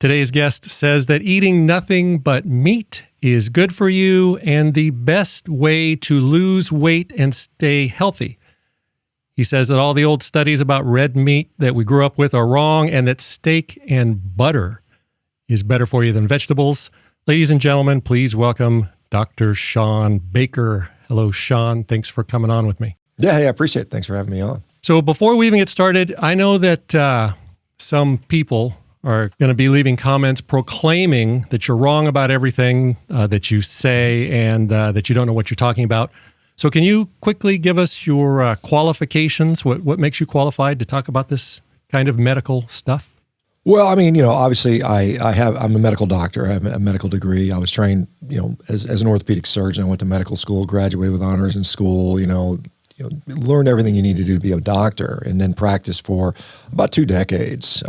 Today's guest says that eating nothing but meat is good for you and the best way to lose weight and stay healthy. He says that all the old studies about red meat that we grew up with are wrong and that steak and butter is better for you than vegetables. Ladies and gentlemen, please welcome Dr. Shawn Baker. Hello, Shawn. Thanks for coming on with me. Yeah, hey, I appreciate it. Thanks for having me on. So before we even get started, I know that some people are going to be leaving comments proclaiming that you're wrong about everything that you say and that you don't know what you're talking about. So can you quickly give us your qualifications? What makes you qualified to talk about this kind of medical stuff? Well, I mean, obviously I'm a medical doctor. I have a medical degree. I was trained, as an orthopedic surgeon. I went to medical school, graduated with honors in school, learned everything you need to do to be a doctor, and then practiced for about 2 decades.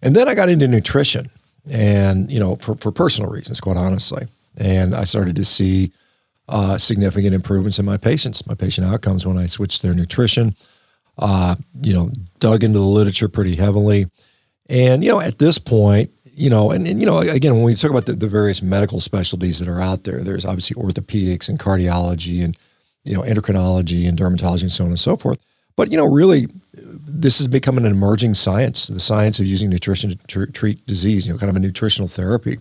And then I got into nutrition and, for personal reasons, quite honestly. And I started to see significant improvements in my patient outcomes when I switched their nutrition, dug into the literature pretty heavily. And, at this point, again, when we talk about the various medical specialties that are out there, there's obviously orthopedics and cardiology and, endocrinology and dermatology and so on and so forth. But, really, this has become an emerging science, the science of using nutrition to treat disease, kind of a nutritional therapy.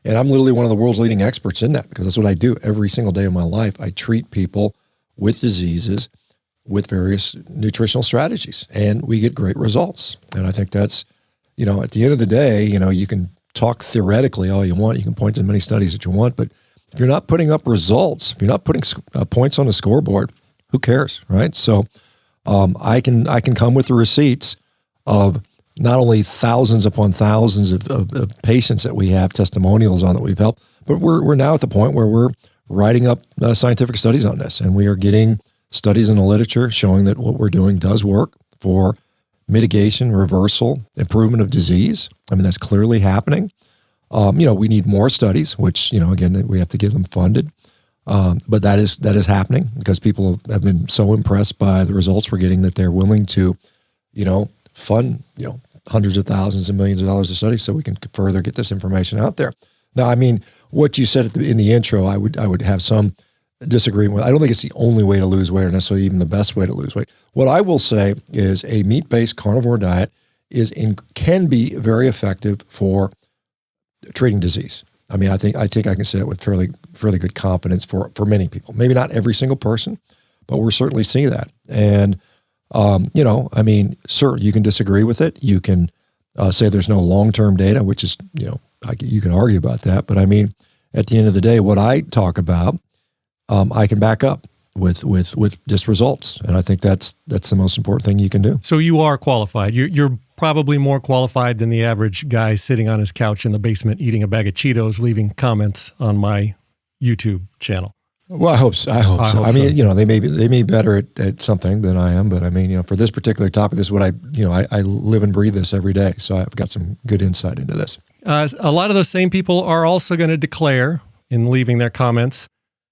And I'm literally one of the world's leading experts in that because that's what I do every single day of my life. I treat people with diseases with various nutritional strategies, and we get great results. And I think that's, at the end of the day, you can talk theoretically all you want. You can point to many studies that you want, but if you're not putting up results, if you're not putting points on the scoreboard, who cares, right? So I can come with the receipts of not only thousands upon thousands of patients that we have testimonials on that we've helped, but we're now at the point where we're writing up scientific studies on this, and we are getting studies in the literature showing that what we're doing does work for mitigation, reversal, improvement of disease. I mean, that's clearly happening. We need more studies, which, again, we have to get them funded. But that is happening because people have been so impressed by the results we're getting that they're willing to, fund, hundreds of thousands and millions of dollars of studies so we can further get this information out there. Now, I mean, what you said in the intro, I would have some disagreement with. I don't think it's the only way to lose weight or necessarily even the best way to lose weight. What I will say is a meat-based carnivore diet can be very effective for treating disease. I mean, I think I can say it with fairly good confidence for many people. Maybe not every single person, but we're certainly seeing that. And sure, you can disagree with it. You can say there's no long-term data, which is, you can argue about that. But I mean, at the end of the day, what I talk about, I can back up with just results, and I think that's the most important thing you can do. So you are qualified. You're probably more qualified than the average guy sitting on his couch in the basement eating a bag of Cheetos, leaving comments on my YouTube channel. Well, I hope so. I mean, they may be better at something than I am, but I mean, for this particular topic, this is what I live and breathe this every day. So I've got some good insight into this. A lot of those same people are also going to declare in leaving their comments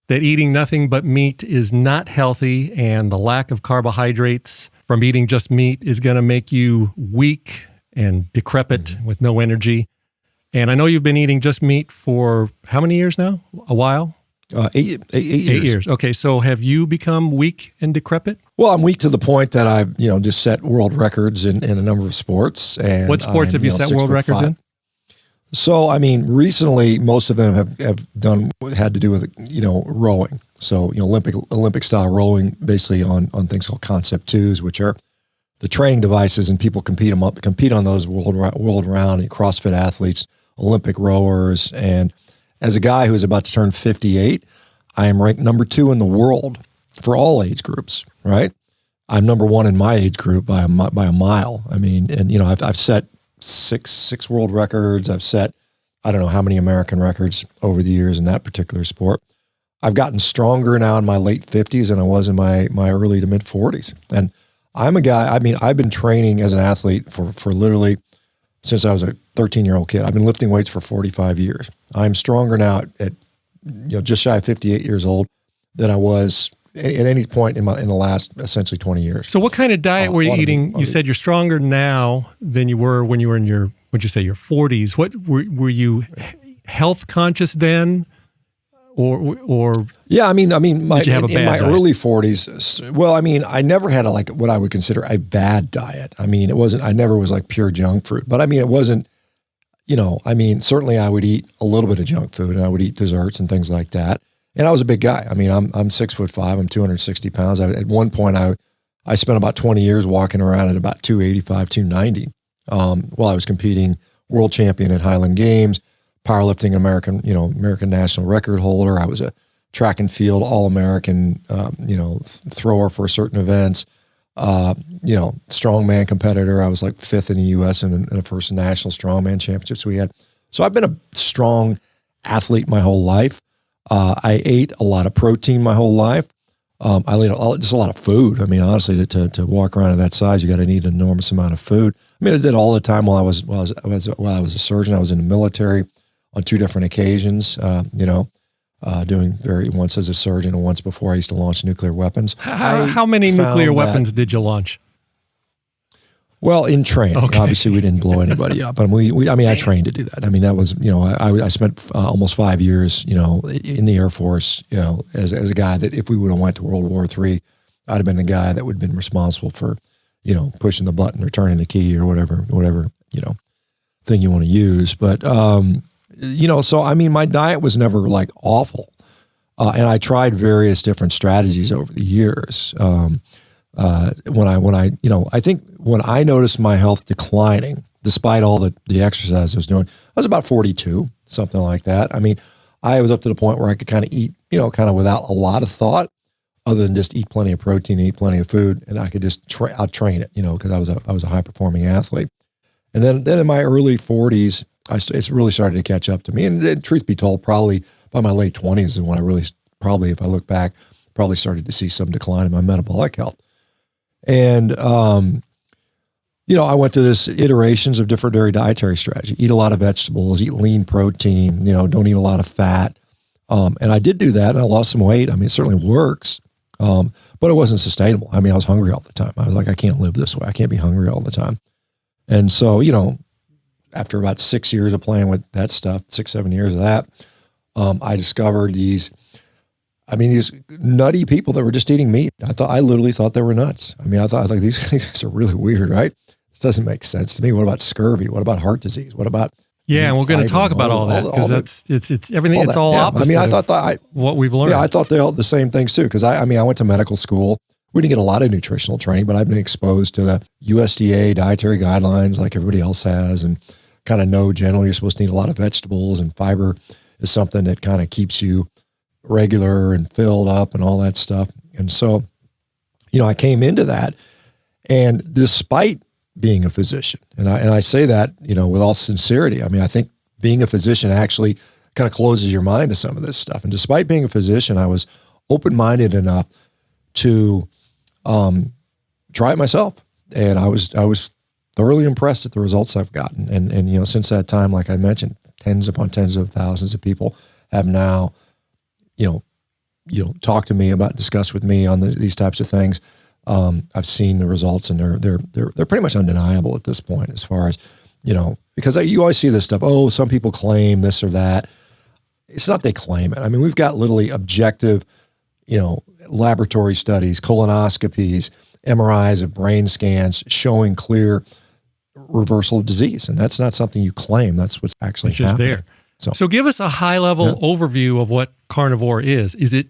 that eating nothing but meat is not healthy and the lack of carbohydrates from eating just meat is going to make you weak and decrepit with no energy. And I know you've been eating just meat for how many years now? A while? 8 years. 8 years. Okay, so have you become weak and decrepit? Well, I'm weak to the point that I've just set world records in a number of sports. And what sports have you set world records in? So, I mean, recently, most of them had to do with, rowing. So, Olympic style rowing, basically on things called concept twos, which are the training devices, and people compete on those world round, and CrossFit athletes, Olympic rowers. And as a guy who's about to turn 58, I am ranked number 2 in the world for all age groups, right? I'm number 1 in my age group by a mile. I mean, and, I've set six world records. I've set, I don't know how many American records over the years in that particular sport. I've gotten stronger now in my late 50s than I was in my early to mid 40s. And I'm a guy, I mean, I've been training as an athlete for literally since I was a 13-year-old kid. I've been lifting weights for 45 years. I'm stronger now at just shy of 58 years old than I was at any point in the last essentially 20 years. So what kind of diet were you eating? You said you're stronger now than you were when you were in your would you say, your 40s, what were you health conscious then? Or yeah, I mean, did you have a bad in my diet? early 40s. Well, I mean, I never had like what I would consider a bad diet. I mean, I never was like pure junk food, but I mean, it wasn't, I mean, certainly I would eat a little bit of junk food and I would eat desserts and things like that. And I was a big guy. I mean, I'm 6'5", I'm 260 pounds. At one point I spent about 20 years walking around at about 285, 290, while I was competing, world champion at Highland Games, powerlifting American national record holder. I was a track and field All-American, thrower for certain events, strongman competitor. I was like 5th in the U.S. in the first national strongman championships we had. So I've been a strong athlete my whole life. I ate a lot of protein my whole life. I ate just a lot of food. I mean, honestly, to walk around at that size, you got to need an enormous amount of food. I mean, I did all the time while I was a surgeon. I was in the military on 2 different occasions. Doing once as a surgeon and once before I used to launch nuclear weapons. How many nuclear weapons did you launch? Well, in training, obviously we didn't blow anybody up, and I trained to do that. I mean, that was, I spent almost 5 years, in the Air Force, as a guy that if we would have went to World War III, I'd have been the guy that would have been responsible for, pushing the button or turning the key or whatever, thing you want to use. But, so, I mean, my diet was never like awful. And I tried various different strategies over the years. I think when I noticed my health declining, despite all the exercise I was doing, I was about 42, something like that. I mean, I was up to the point where I could kind of eat, kind of without a lot of thought, other than just eat plenty of protein, eat plenty of food, and I could just out-train it, because I was a high-performing athlete. And then in my early 40s, it's really started to catch up to me. And truth be told, probably by my late 20s is when I really, probably if I look back, probably started to see some decline in my metabolic health. And, I went through this iterations of different dietary strategy, eat a lot of vegetables, eat lean protein, don't eat a lot of fat. And I did do that and I lost some weight. I mean, it certainly works, but it wasn't sustainable. I mean, I was hungry all the time. I was like, I can't live this way. I can't be hungry all the time. And so, after about 6 years of playing with that stuff, 6-7 years of that, I discovered these nutty people that were just eating meat. I literally thought they were nuts. I mean, I thought like these guys are really weird, right? This doesn't make sense to me. What about scurvy? What about heart disease? What about and we're going to talk about all that because it's everything. It's all opposite. I mean, I thought what we've learned. Yeah, I thought they all the same things too. Because I went to medical school. We didn't get a lot of nutritional training, but I've been exposed to the USDA dietary guidelines like everybody else has, and kind of know generally you're supposed to eat a lot of vegetables, and fiber is something that kind of keeps you regular and filled up and all that stuff. And so, I came into that, and despite being a physician, and I say that, with all sincerity, I mean, I think being a physician actually kind of closes your mind to some of this stuff. And despite being a physician, I was open-minded enough to try it myself. And I was thoroughly impressed at the results I've gotten. And since that time, like I mentioned, tens upon tens of thousands of people have now, talked to me about, discussed with me on these types of things. I've seen the results, and they're pretty much undeniable at this point, as far as, because you always see this stuff. Oh, some people claim this or that. It's not they claim it. I mean, we've got literally objective, laboratory studies, colonoscopies, MRIs of brain scans showing clear reversal of disease. And that's not something you claim. That's what's actually it's just happening. There. So give us a high-level overview of what carnivore is. Is it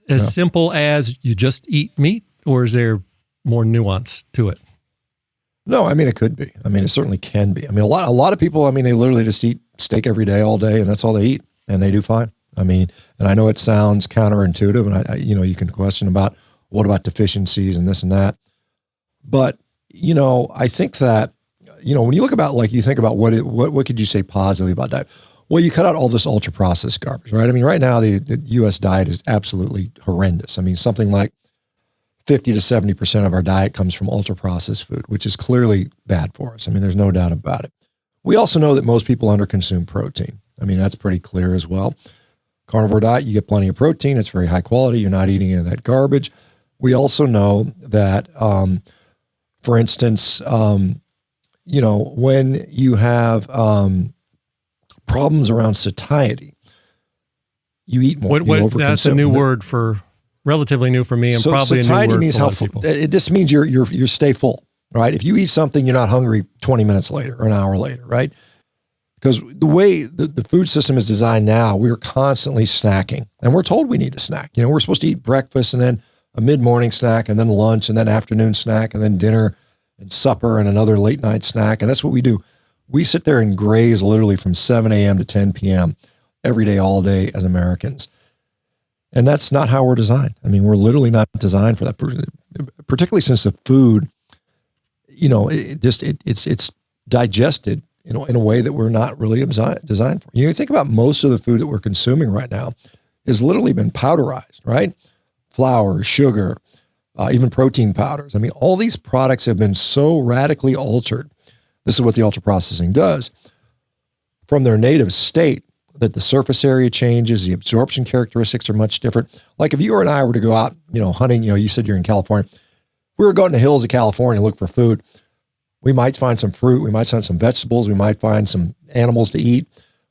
as simple as you just eat meat, or is there more nuance to it? No, I mean, it could be. I mean, it certainly can be. I mean, a lot of people, I mean, they literally just eat steak every day, all day, and that's all they eat, and they do fine. I mean, and I know it sounds counterintuitive, and I you can question about what about deficiencies and this and that. But, I think that, when you look about, like, you think about what could you say positively about diet? Well, you cut out all this ultra processed garbage, right? I mean, right now the U.S. diet is absolutely horrendous. I mean, something like 50 to 70% of our diet comes from ultra processed food, which is clearly bad for us. I mean, there's no doubt about it. We also know that most people underconsume protein. I mean, that's pretty clear as well. Carnivore diet, you get plenty of protein. It's very high quality. You're not eating any of that garbage. We also know that, for instance, when you have problems around satiety, you eat more. That's a new word for relatively new for me, and so probably satiety a new word means for a how lot of full. people. It just means you stay full, right? If you eat something, you're not hungry 20 minutes later or an hour later, right? Because the way the food system is designed now, we're constantly snacking, and we're told we need to snack. We're supposed to eat breakfast and then a mid-morning snack and then lunch and then afternoon snack and then dinner and supper and another late night snack. And that's what we do. We sit there and graze literally from 7 a.m. to 10 p.m. every day, all day as Americans. And that's not how we're designed. I mean, we're literally not designed for that, particularly since the food, it's digested in a way that we're not really designed for. You think about most of the food that we're consuming right now has literally been powderized, right? Flour, sugar, even protein powders. I mean, all these products have been so radically altered. This is what the ultra processing does from their native state, that the surface area changes, the absorption characteristics are much different. Like if you or I were to go out, hunting, you said you're in California. If we were going to the hills of California and look for food, we might find some fruit, we might find some vegetables, we might find some animals to eat.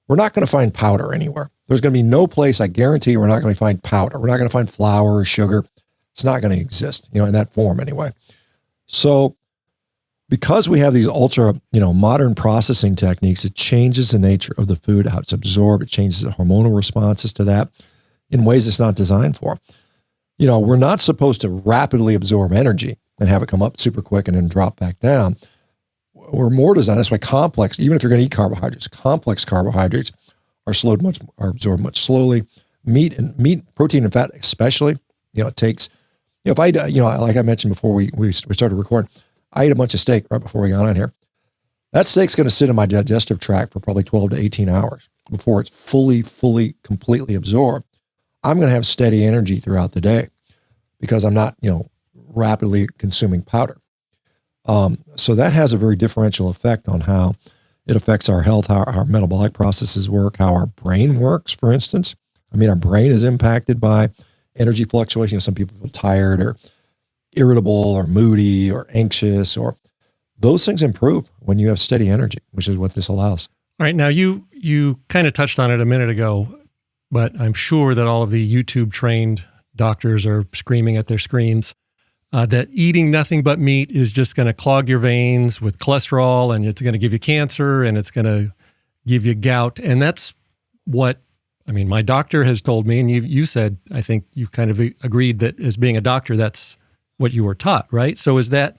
We're not going to find powder anywhere. There's going to be no place, I guarantee we're not going to find powder. We're not going to find flour or sugar. It's not going to exist, in that form anyway. So because we have these ultra, modern processing techniques, it changes the nature of the food, how it's absorbed. It changes the hormonal responses to that in ways it's not designed for. We're not supposed to rapidly absorb energy and have it come up super quick and then drop back down. We're more designed, that's why complex, even if you're going to eat carbohydrates, complex carbohydrates are absorbed much slowly. Meat, protein, and fat especially, it takes, if I, like I mentioned before we started recording, I ate a bunch of steak right before we got on here. That steak's going to sit in my digestive tract for probably 12 to 18 hours before it's fully, completely absorbed. I'm going to have steady energy throughout the day because I'm not, rapidly consuming powder. So that has a very differential effect on how it affects our health, how our metabolic processes work, how our brain works, for instance. I mean, our brain is impacted by energy fluctuations. Some people feel tired or irritable or moody or anxious, or those things improve when you have steady energy, which is what this allows. All right. Now you kind of touched on it a minute ago, but I'm sure that all of the YouTube trained doctors are screaming at their screens that eating nothing but meat is just going to clog your veins with cholesterol, and it's going to give you cancer, and it's going to give you gout. And that's what, my doctor has told me, and you said, I think you kind of agreed that as being a doctor, that's what you were taught, right? So is that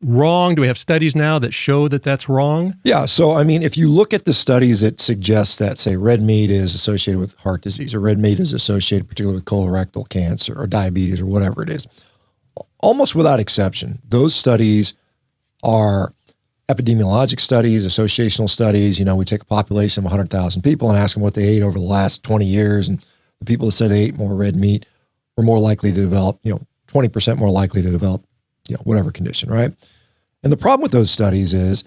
wrong? Do we have studies now that show that that's wrong? Yeah. So, if you look at the studies that suggest that, say, red meat is associated with heart disease, or red meat is associated particularly with colorectal cancer or diabetes or whatever it is, almost without exception, those studies are epidemiologic studies, associational studies. We take a population of 100,000 people and ask them what they ate over the last 20 years. And the people that said they ate more red meat were more likely to develop, 20% more likely to develop, whatever condition, right? And the problem with those studies is,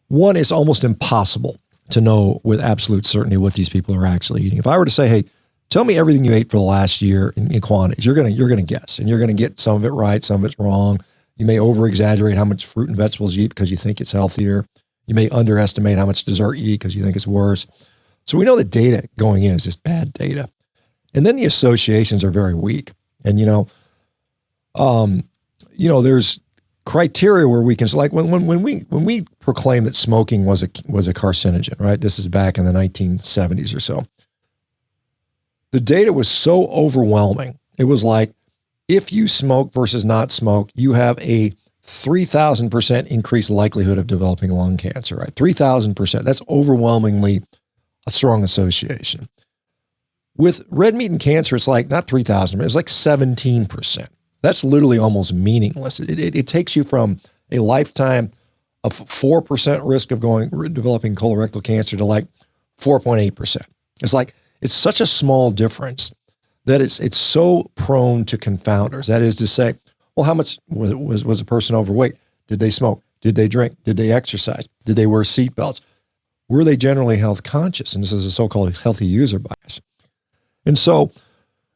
one, it's almost impossible to know with absolute certainty what these people are actually eating. If I were to say, hey, tell me everything you ate for the last year in quantities, you're gonna guess, and you're gonna get some of it right, some of it's wrong. You may over-exaggerate how much fruit and vegetables you eat because you think it's healthier. You may underestimate how much dessert you eat because you think it's worse. So we know the data going in is just bad data. And then the associations are very weak. And, there's criteria where we can, like when we proclaim that smoking was a carcinogen, right? This is back in the 1970s or so. The data was so overwhelming. It was like, if you smoke versus not smoke, you have a 3,000% increased likelihood of developing lung cancer, right? 3,000%. That's overwhelmingly a strong association. With red meat and cancer, it's like not 3,000, it's like 17%. That's literally almost meaningless. It takes you from a lifetime of 4% risk of developing colorectal cancer to like 4.8%. It's such a small difference that it's so prone to confounders. That is to say, well, how much was a person overweight? Did they smoke? Did they drink? Did they exercise? Did they wear seatbelts? Were they generally health conscious? And this is a so-called healthy user bias. And so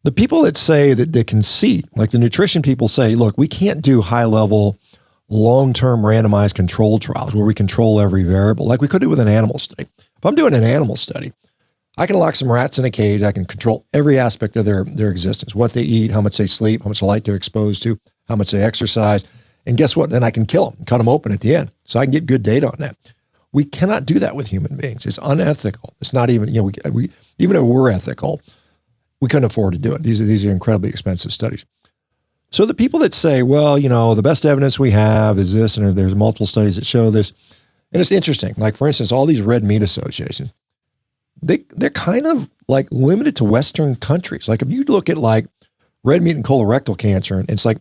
the people that say that they concede, like the nutrition people say, look, we can't do high level long-term randomized control trials where we control every variable, like we could do with an animal study. If I'm doing an animal study, I can lock some rats in a cage. I can control every aspect of their existence, what they eat, how much they sleep, how much light they're exposed to, how much they exercise. And guess what? Then I can kill them, cut them open at the end. So I can get good data on that. We cannot do that with human beings. It's unethical. It's not even, we even if we're ethical, we couldn't afford to do it. These are incredibly expensive studies. So the people that say, well, the best evidence we have is this, and there's multiple studies that show this. And it's interesting. Like, for instance, all these red meat associations, they're kind of like limited to Western countries. Like if you look at like red meat and colorectal cancer, and it's like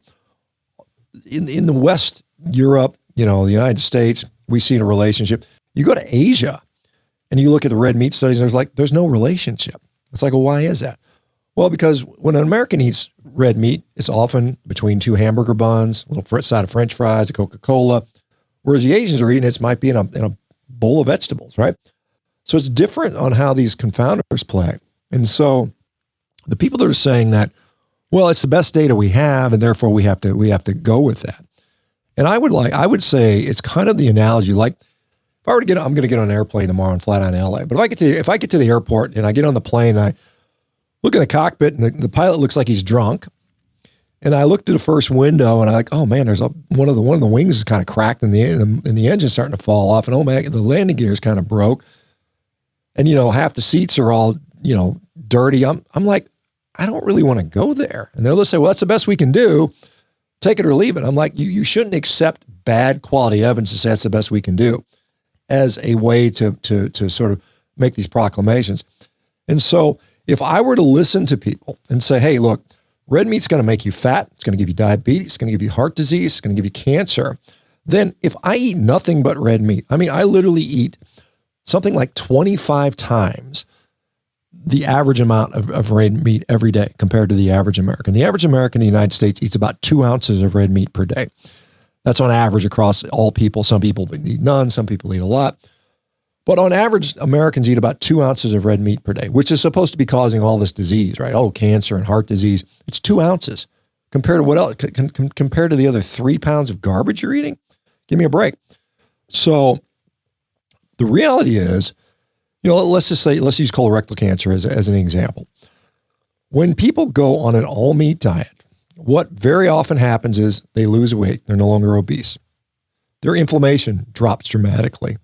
in the West, Europe, the United States, we see a relationship. You go to Asia and you look at the red meat studies, there's no relationship. It's like, well, why is that? Well, because when an American eats red meat, it's often between two hamburger buns, a little side of French fries, a Coca-Cola, whereas the Asians are eating it might be in a bowl of vegetables, right? So it's different on how these confounders play. And so the people that are saying that, well, it's the best data we have, and therefore we have to go with that. And I would say it's kind of the analogy, like if I were to I'm going to get on an airplane tomorrow and fly down to LA. But if I get to the airport and I get on the plane, I look in the cockpit and the pilot looks like he's drunk. And I look through the first window and I'm like, oh man, there's one of the wings is kind of cracked and the engine's starting to fall off. And oh man, the landing gear is kind of broke. And half the seats are all, dirty. I'm like, I don't really want to go there. And they'll say, well, that's the best we can do. Take it or leave it. I'm like, you shouldn't accept bad quality evidence to say that's the best we can do as a way to sort of make these proclamations. And so if I were to listen to people and say, hey, look, red meat's going to make you fat, it's going to give you diabetes, it's going to give you heart disease, it's going to give you cancer, then if I eat nothing but red meat, I literally eat something like 25 times the average amount of red meat every day compared to the average American. The average American in the United States eats about 2 ounces of red meat per day. That's on average across all people. Some people eat none, some people eat a lot. But on average, Americans eat about 2 ounces of red meat per day, which is supposed to be causing all this disease, right? Oh, cancer and heart disease. It's 2 ounces compared to what else? Compared to the other 3 pounds of garbage you're eating? Give me a break. So the reality is, let's use colorectal cancer as an example. When people go on an all meat diet, what very often happens is they lose weight. They're no longer obese. Their inflammation drops dramatically.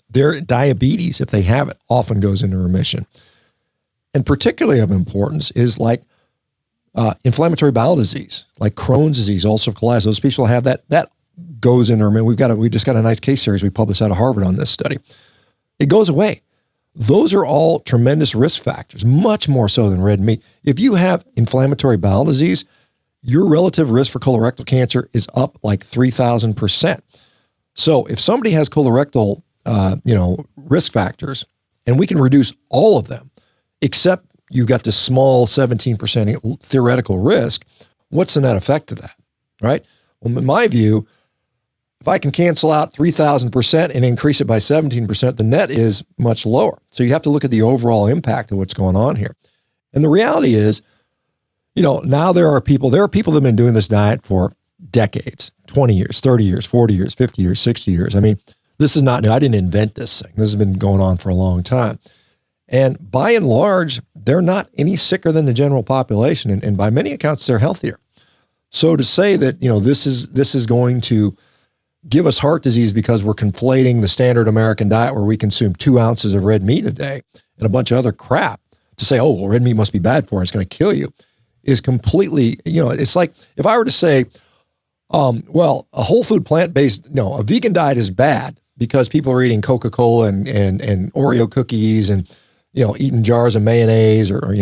Their diabetes, if they have it, often goes into remission. And particularly of importance is like inflammatory bowel disease, like Crohn's disease, ulcerative colitis. Those people have that goes into remission. We just got a nice case series we published out of Harvard on this study. It goes away. Those are all tremendous risk factors, much more so than red meat. If you have inflammatory bowel disease, your relative risk for colorectal cancer is up like 3,000%. So if somebody has colorectal, risk factors, and we can reduce all of them, except you've got this small 17% theoretical risk, what's the net effect of that, right? Well, in my view, if I can cancel out 3,000% and increase it by 17%, the net is much lower. So you have to look at the overall impact of what's going on here. And the reality is, now there are people that have been doing this diet for decades, 20 years, 30 years, 40 years, 50 years, 60 years. This is not new. I didn't invent this thing. This has been going on for a long time. And by and large, they're not any sicker than the general population. And by many accounts, they're healthier. So to say that, this is going to give us heart disease because we're conflating the standard American diet where we consume 2 ounces of red meat a day and a bunch of other crap to say, oh, well, red meat must be bad for us, it's going to kill you, is completely, it's like if I were to say, well, a whole food plant-based, a vegan diet is bad because people are eating Coca-Cola and Oreo cookies and, eating jars of mayonnaise or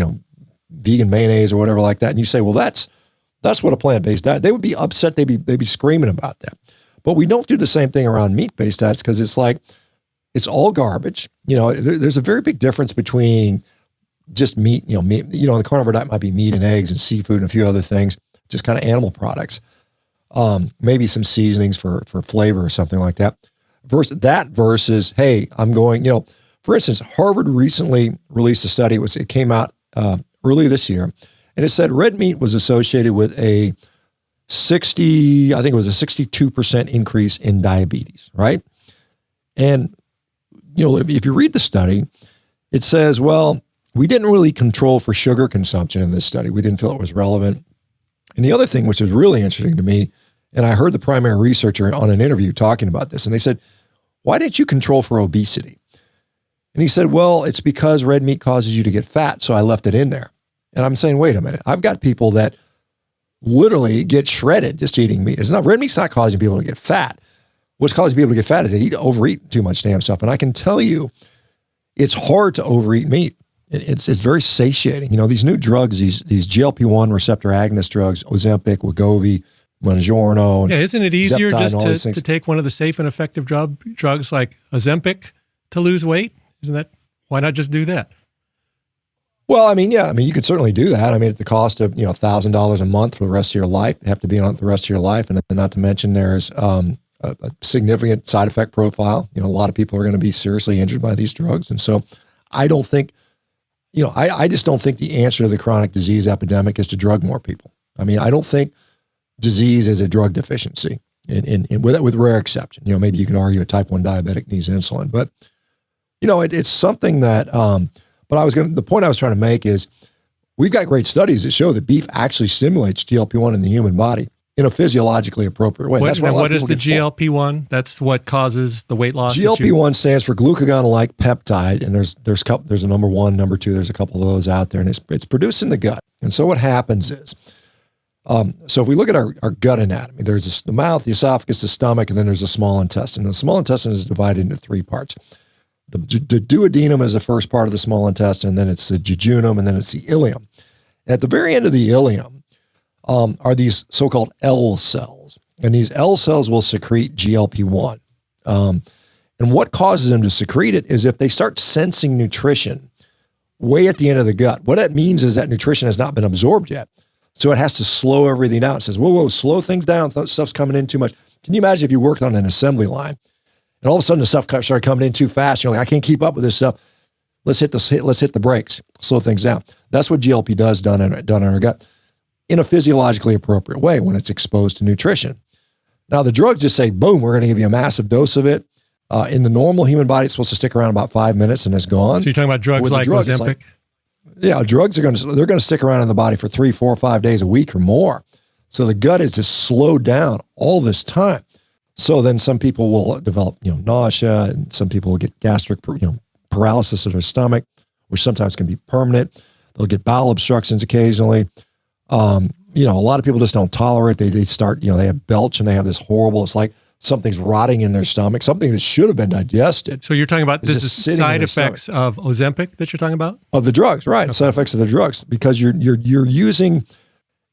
vegan mayonnaise or whatever like that. And you say, well, that's what a plant-based diet, they would be upset. They'd be screaming about that. But we don't do the same thing around meat-based diets because it's like, it's all garbage. There's a very big difference between just meat, the carnivore diet might be meat and eggs and seafood and a few other things, just kind of animal products. Maybe some seasonings for flavor or something like that. Versus, hey, I'm going, for instance, Harvard recently released a study. It came out early this year, and it said red meat was associated with a I think it was a 62% increase in diabetes, right? And, if you read the study, it says, well, we didn't really control for sugar consumption in this study. We didn't feel it was relevant. And the other thing, which was really interesting to me, and I heard the primary researcher on an interview talking about this, and they said, why didn't you control for obesity? And he said, well, it's because red meat causes you to get fat, so I left it in there. And I'm saying, wait a minute. I've got people that literally get shredded just eating meat. Red meat's not causing people to get fat. What's causing people to get fat is they overeat too much damn stuff. And I can tell you, it's hard to overeat meat. It's very satiating. These new drugs, these GLP-1 receptor agonist drugs, Ozempic, Wegovy, Mounjaro. Yeah, isn't it easier just to take one of the safe and effective drugs like Ozempic to lose weight? Why not just do that? Well, you could certainly do that. At the cost of, $1,000 a month for the rest of your life. You have to be on it the rest of your life. And not to mention there's a significant side effect profile. A lot of people are going to be seriously injured by these drugs. And so I don't think, I just don't think the answer to the chronic disease epidemic is to drug more people. I don't think disease is a drug deficiency with rare exception. Maybe you can argue a type 1 diabetic needs insulin, but it's something that, the point I was trying to make is we've got great studies that show that beef actually stimulates GLP-1 in the human body in a physiologically appropriate way. What is the GLP-1? That's what causes the weight loss? GLP-1 stands for glucagon-like peptide, and there's a number 1, number 2, there's a couple of those out there, and it's produced in the gut. And so what happens is, so if we look at our gut anatomy, there's the mouth, the esophagus, the stomach, and then there's the small intestine. And the small intestine is divided into 3 parts. The duodenum is the first part of the small intestine, then it's the jejunum, and then it's the ileum. And at the very end of the ileum are these so-called L cells. And these L cells will secrete GLP-1. And what causes them to secrete it is if they start sensing nutrition way at the end of the gut. What that means is that nutrition has not been absorbed yet. So it has to slow everything down. It says, whoa, slow things down. Stuff's coming in too much. Can you imagine if you worked on an assembly line and all of a sudden the stuff started coming in too fast? You're like, I can't keep up with this stuff. Let's hit the brakes, slow things down. That's what GLP does done in our gut in a physiologically appropriate way when it's exposed to nutrition. Now the drugs just say, boom, we're going to give you a massive dose of it. In the normal human body, it's supposed to stick around about 5 minutes and it's gone. So you're talking about drugs like Ozempic? Yeah, drugs they're going to stick around in the body for 3, 4, 5 days a week or more. So the gut is just slowed down all this time. So then some people will develop, nausea, and some people will get gastric, paralysis of their stomach, which sometimes can be permanent. They'll get bowel obstructions occasionally. A lot of people just don't tolerate it. They start, they have belch and they have this horrible, it's like something's rotting in their stomach, something that should have been digested. So you're talking about this is side effects of Ozempic that you're talking about? Of the drugs, right. Okay. Side effects of the drugs, because you're using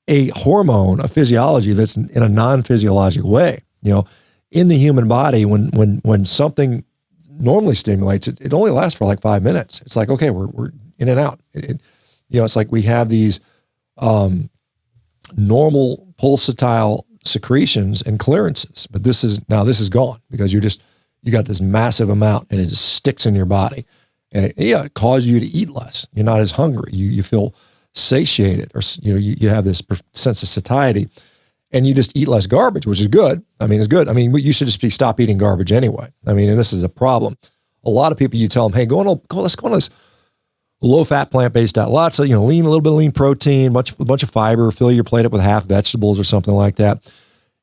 a hormone, a physiology that's in a non-physiologic way. In the human body, when something normally stimulates it, it only lasts for like 5 minutes. It's like, okay, we're in and out. It's like we have these normal pulsatile secretions and clearances, but this is gone because you got this massive amount and it just sticks in your body, and it causes you to eat less. You're not as hungry. You feel satiated, or you have this sense of satiety, and you just eat less garbage, which is good. It's good. You should just stop eating garbage anyway. And this is a problem. A lot of people, you tell them, hey, let's go on this low-fat, plant-based diet. Lots of, lean, a little bit of lean protein, a bunch of fiber, fill your plate up with half vegetables or something like that.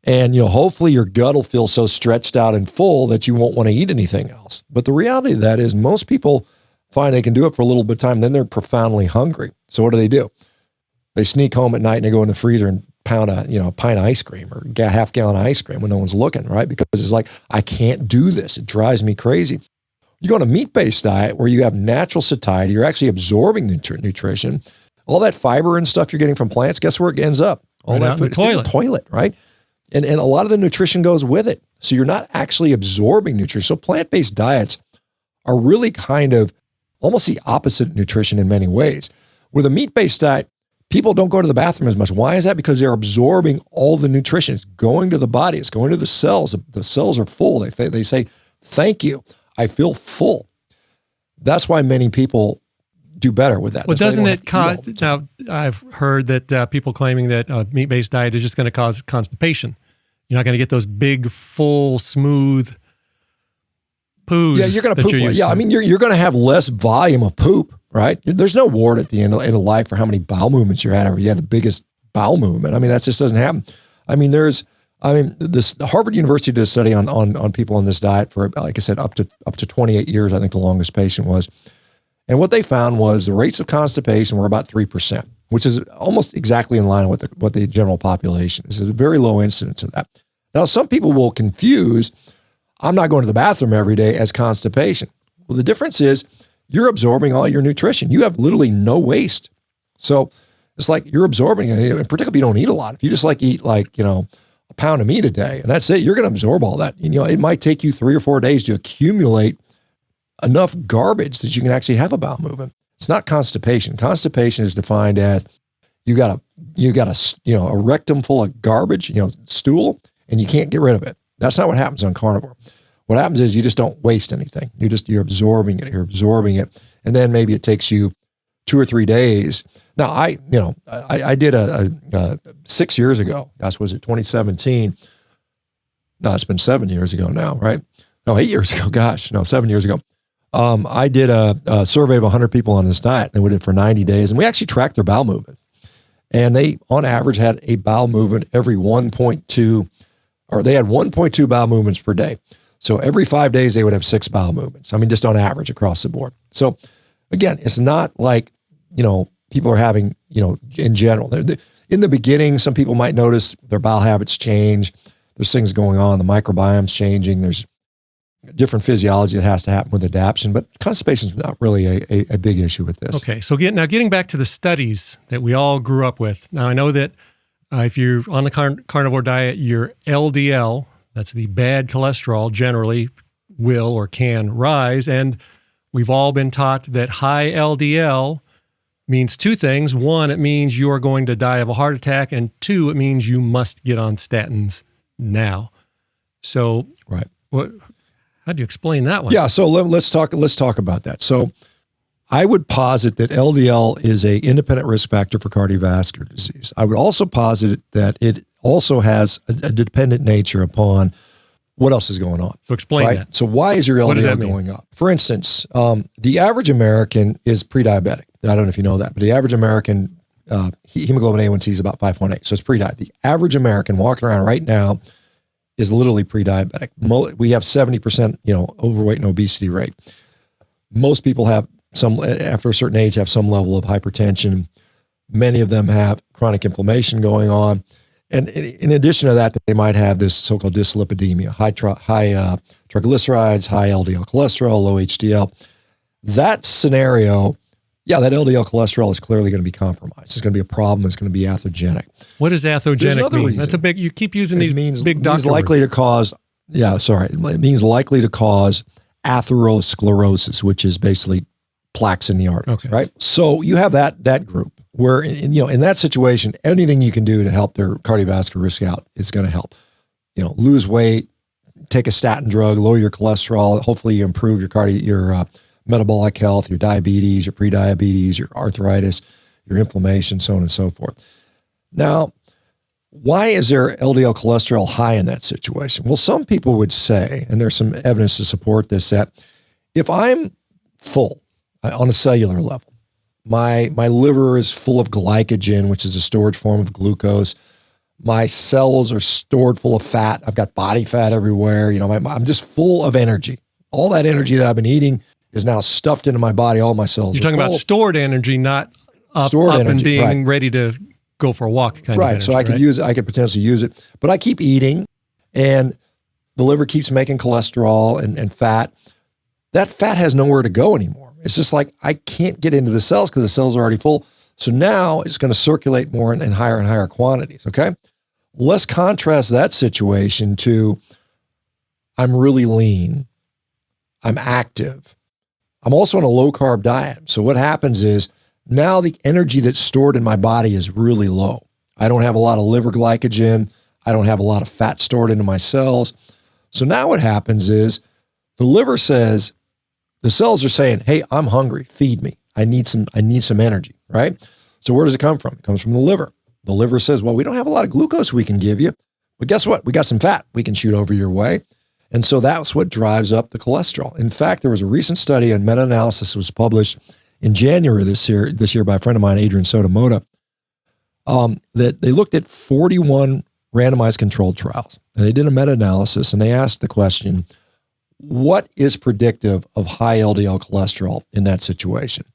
And, hopefully your gut will feel so stretched out and full that you won't want to eat anything else. But the reality of that is most people find they can do it for a little bit of time, then they're profoundly hungry. So what do? They sneak home at night and they go in the freezer and pound a pint of ice cream or half gallon of ice cream when no one's looking, right? Because it's like, I can't do this. It drives me crazy. You go on a meat-based diet where you have natural satiety, you're actually absorbing nutrition. All that fiber and stuff you're getting from plants, guess where it ends up? All that food, in the toilet, right? And a lot of the nutrition goes with it. So you're not actually absorbing nutrition. So plant-based diets are really kind of almost the opposite of nutrition in many ways. With a meat-based diet, people don't go to the bathroom as much. Why is that? Because they're absorbing all the nutrition. It's going to the body. It's going to the cells. The cells are full. They say, thank you. I feel full. That's why many people, do better with that. Well, That's why doesn't they it don't have to eat all cause, now I've heard that people claiming that a meat-based diet is just going to cause constipation. You're not going to get those big, full, smooth poos. Yeah, you're going to poop. Yeah, I mean, you're going to have less volume of poop, right? There's no word at the end of life for how many bowel movements you're at, or you have the biggest bowel movement. I mean, that just doesn't happen. I mean, this Harvard University did a study on people on this diet for, like I said, up to 28 years. I think the longest patient was, and what they found was the rates of constipation were about 3%, which is almost exactly in line with what the general population is. There's a very low incidence of that. Now, some people will confuse, I'm not going to the bathroom every day, as constipation. Well, the difference is you're absorbing all your nutrition. You have literally no waste. So it's like you're absorbing it, and particularly if you don't eat a lot. If you just eat a pound of meat a day, and that's it, you're going to absorb all that. It might take you 3 or 4 days to accumulate enough garbage that you can actually have a bowel movement. It's not constipation. Constipation is defined as you got a rectum full of garbage, stool, and you can't get rid of it. That's not what happens on carnivore. What happens is you just don't waste anything. You're absorbing it. And then maybe it takes you 2 or 3 days. Now I did a 6 years ago. Gosh, was it 2017? No, it's been 7 years ago now, right? No, 8 years ago. Gosh, no, 7 years ago. I did a survey of 100 people on this diet, and we did it for 90 days, and we actually tracked their bowel movement. And they, on average, had a bowel movement every 1.2, or they had 1.2 bowel movements per day. So every 5 days, they would have 6 bowel movements. I mean, just on average across the board. So again, it's not like, people are having, in general. In the beginning, some people might notice their bowel habits change. There's things going on. The microbiome's changing. There's different physiology that has to happen with adaptation, but constipation is not really a big issue with this. Okay, so getting back to the studies that we all grew up with. Now, I know that if you're on the carnivore diet, your LDL, that's the bad cholesterol, generally will or can rise, and we've all been taught that high LDL means 2 things. 1, it means you are going to die of a heart attack, and 2, it means you must get on statins now. So, right. How do you explain that one? Yeah, so let's talk about that. So I would posit that LDL is an independent risk factor for cardiovascular disease. I would also posit that it also has a dependent nature upon what else is going on. So explain that. So why is your LDL going up? For instance, the average American is pre-diabetic. I don't know if you know that, but the average American hemoglobin A1C is about 5.8. So it's pre-diabetic. The average American walking around right now is literally pre-diabetic. We have 70%, overweight and obesity rate. Most people have after a certain age, have some level of hypertension. Many of them have chronic inflammation going on. And in addition to that, they might have this so-called dyslipidemia, high triglycerides, high LDL cholesterol, low HDL. That scenario, that LDL cholesterol is clearly going to be compromised. It's going to be a problem. It's going to be atherogenic. What does atherogenic mean? Reason. That's a big, you keep using these big doctor words. It means likely to cause atherosclerosis, which is basically plaques in the arteries, right? So you have that group where, in that situation, anything you can do to help their cardiovascular risk out is going to help. Lose weight, take a statin drug, lower your cholesterol. Hopefully you improve your metabolic health, your diabetes, your prediabetes, your arthritis, your inflammation, so on and so forth. Now, why is there LDL cholesterol high in that situation? Well, some people would say, and there's some evidence to support this, that if I'm full on a cellular level, my liver is full of glycogen, which is a storage form of glucose. My cells are stored full of fat. I've got body fat everywhere. I'm just full of energy. All that energy that I've been eating is now stuffed into my body. All my cells. You're talking about stored energy, not up and being ready to go for a walk kind of energy. So I could use it. I could potentially use it, but I keep eating, and the liver keeps making cholesterol and fat. That fat has nowhere to go anymore. It's just like I can't get into the cells because the cells are already full. So now it's going to circulate more in higher and higher quantities. Okay, let's contrast that situation to I'm really lean, I'm active. I'm also on a low-carb diet. So what happens is now the energy that's stored in my body is really low. I don't have a lot of liver glycogen. I don't have a lot of fat stored into my cells. So now what happens is the liver says, the cells are saying, hey, I'm hungry, feed me. I need some energy, right? So where does it come from? It comes from the liver. The liver says, well, we don't have a lot of glucose we can give you, but guess what? We got some fat we can shoot over your way. And so that's what drives up the cholesterol. In fact, there was a recent study, and meta-analysis was published in January this year by a friend of mine, Adrian Sotomoda, that they looked at 41 randomized controlled trials. And they did a meta-analysis, and they asked the question, what is predictive of high LDL cholesterol in that situation?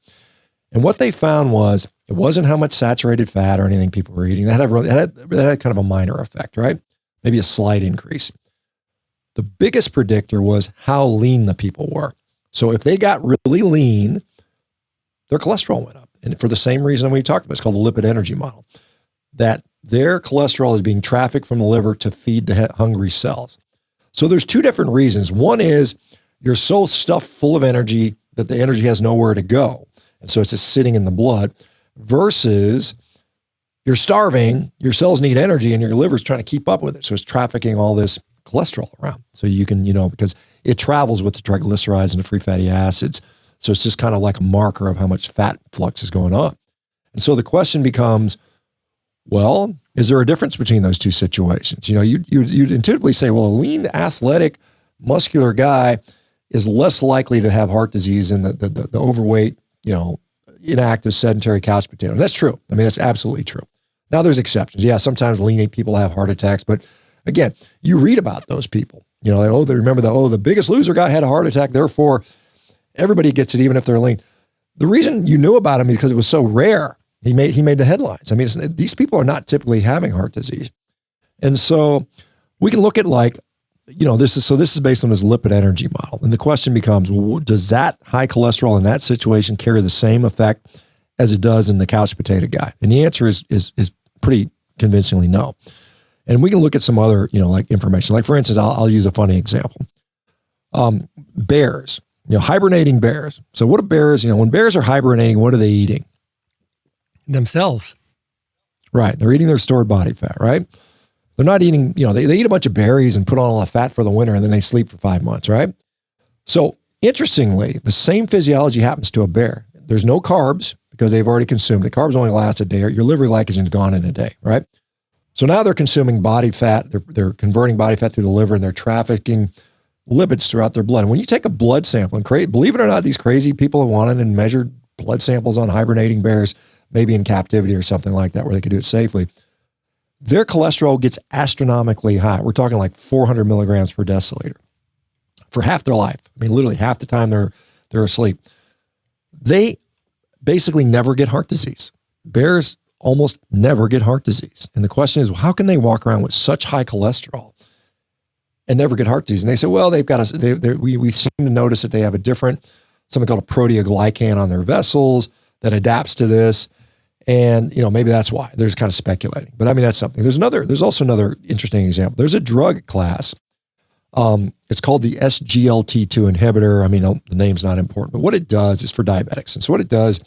And what they found was it wasn't how much saturated fat or anything people were eating. That had kind of a minor effect, right? Maybe a slight increase. The biggest predictor was how lean the people were. So if they got really lean, their cholesterol went up. And for the same reason we talked about, it's called the lipid energy model, that their cholesterol is being trafficked from the liver to feed the hungry cells. So there's two different reasons. One is you're so stuffed full of energy that the energy has nowhere to go. And so it's just sitting in the blood versus you're starving, your cells need energy, and your liver's trying to keep up with it. So it's trafficking all this cholesterol around. So you can, because it travels with the triglycerides and the free fatty acids. So it's just kind of like a marker of how much fat flux is going on. And so the question becomes, well, is there a difference between those two situations? You'd intuitively say, well, a lean, athletic, muscular guy is less likely to have heart disease than the overweight, inactive, sedentary couch potato. And that's true. I mean, that's absolutely true. Now there's exceptions. Yeah, sometimes lean people have heart attacks, but again, you read about those people. They remember the biggest loser guy had a heart attack, therefore everybody gets it even if they're lean. The reason you knew about him is because it was so rare. He made the headlines. I mean, these people are not typically having heart disease. And so we can look at this is based on this lipid energy model. And the question becomes, well, does that high cholesterol in that situation carry the same effect as it does in the couch potato guy? And the answer is pretty convincingly no. And we can look at some other, information. Like for instance, I'll use a funny example. Bears, hibernating bears. So what do bears, when bears are hibernating, what are they eating? Themselves. Right. They're eating their stored body fat, right? They're not eating, they eat a bunch of berries and put on all the fat for the winter and then they sleep for 5 months, right? So interestingly, the same physiology happens to a bear. There's no carbs because they've already consumed it. Carbs only last a day. Your liver glycogen is gone in a day, right? So now they're consuming body fat. They're converting body fat through the liver and they're trafficking lipids throughout their blood. And when you take a blood sample, and believe it or not, these crazy people have wanted and measured blood samples on hibernating bears, maybe in captivity or something like that, where they could do it safely. Their cholesterol gets astronomically high. We're talking like 400 milligrams per deciliter for half their life. I mean, literally half the time they're asleep. They basically never get heart disease. Bears almost never get heart disease. And the question is, well, how can they walk around with such high cholesterol and never get heart disease? And they say, well, we seem to notice that they have something called a proteoglycan on their vessels that adapts to this. And, maybe that's why. They're just kind of speculating. But I mean, that's something. There's also another interesting example. There's a drug class. It's called the SGLT2 inhibitor. I mean, the name's not important, but what it does is for diabetics. And so what it does,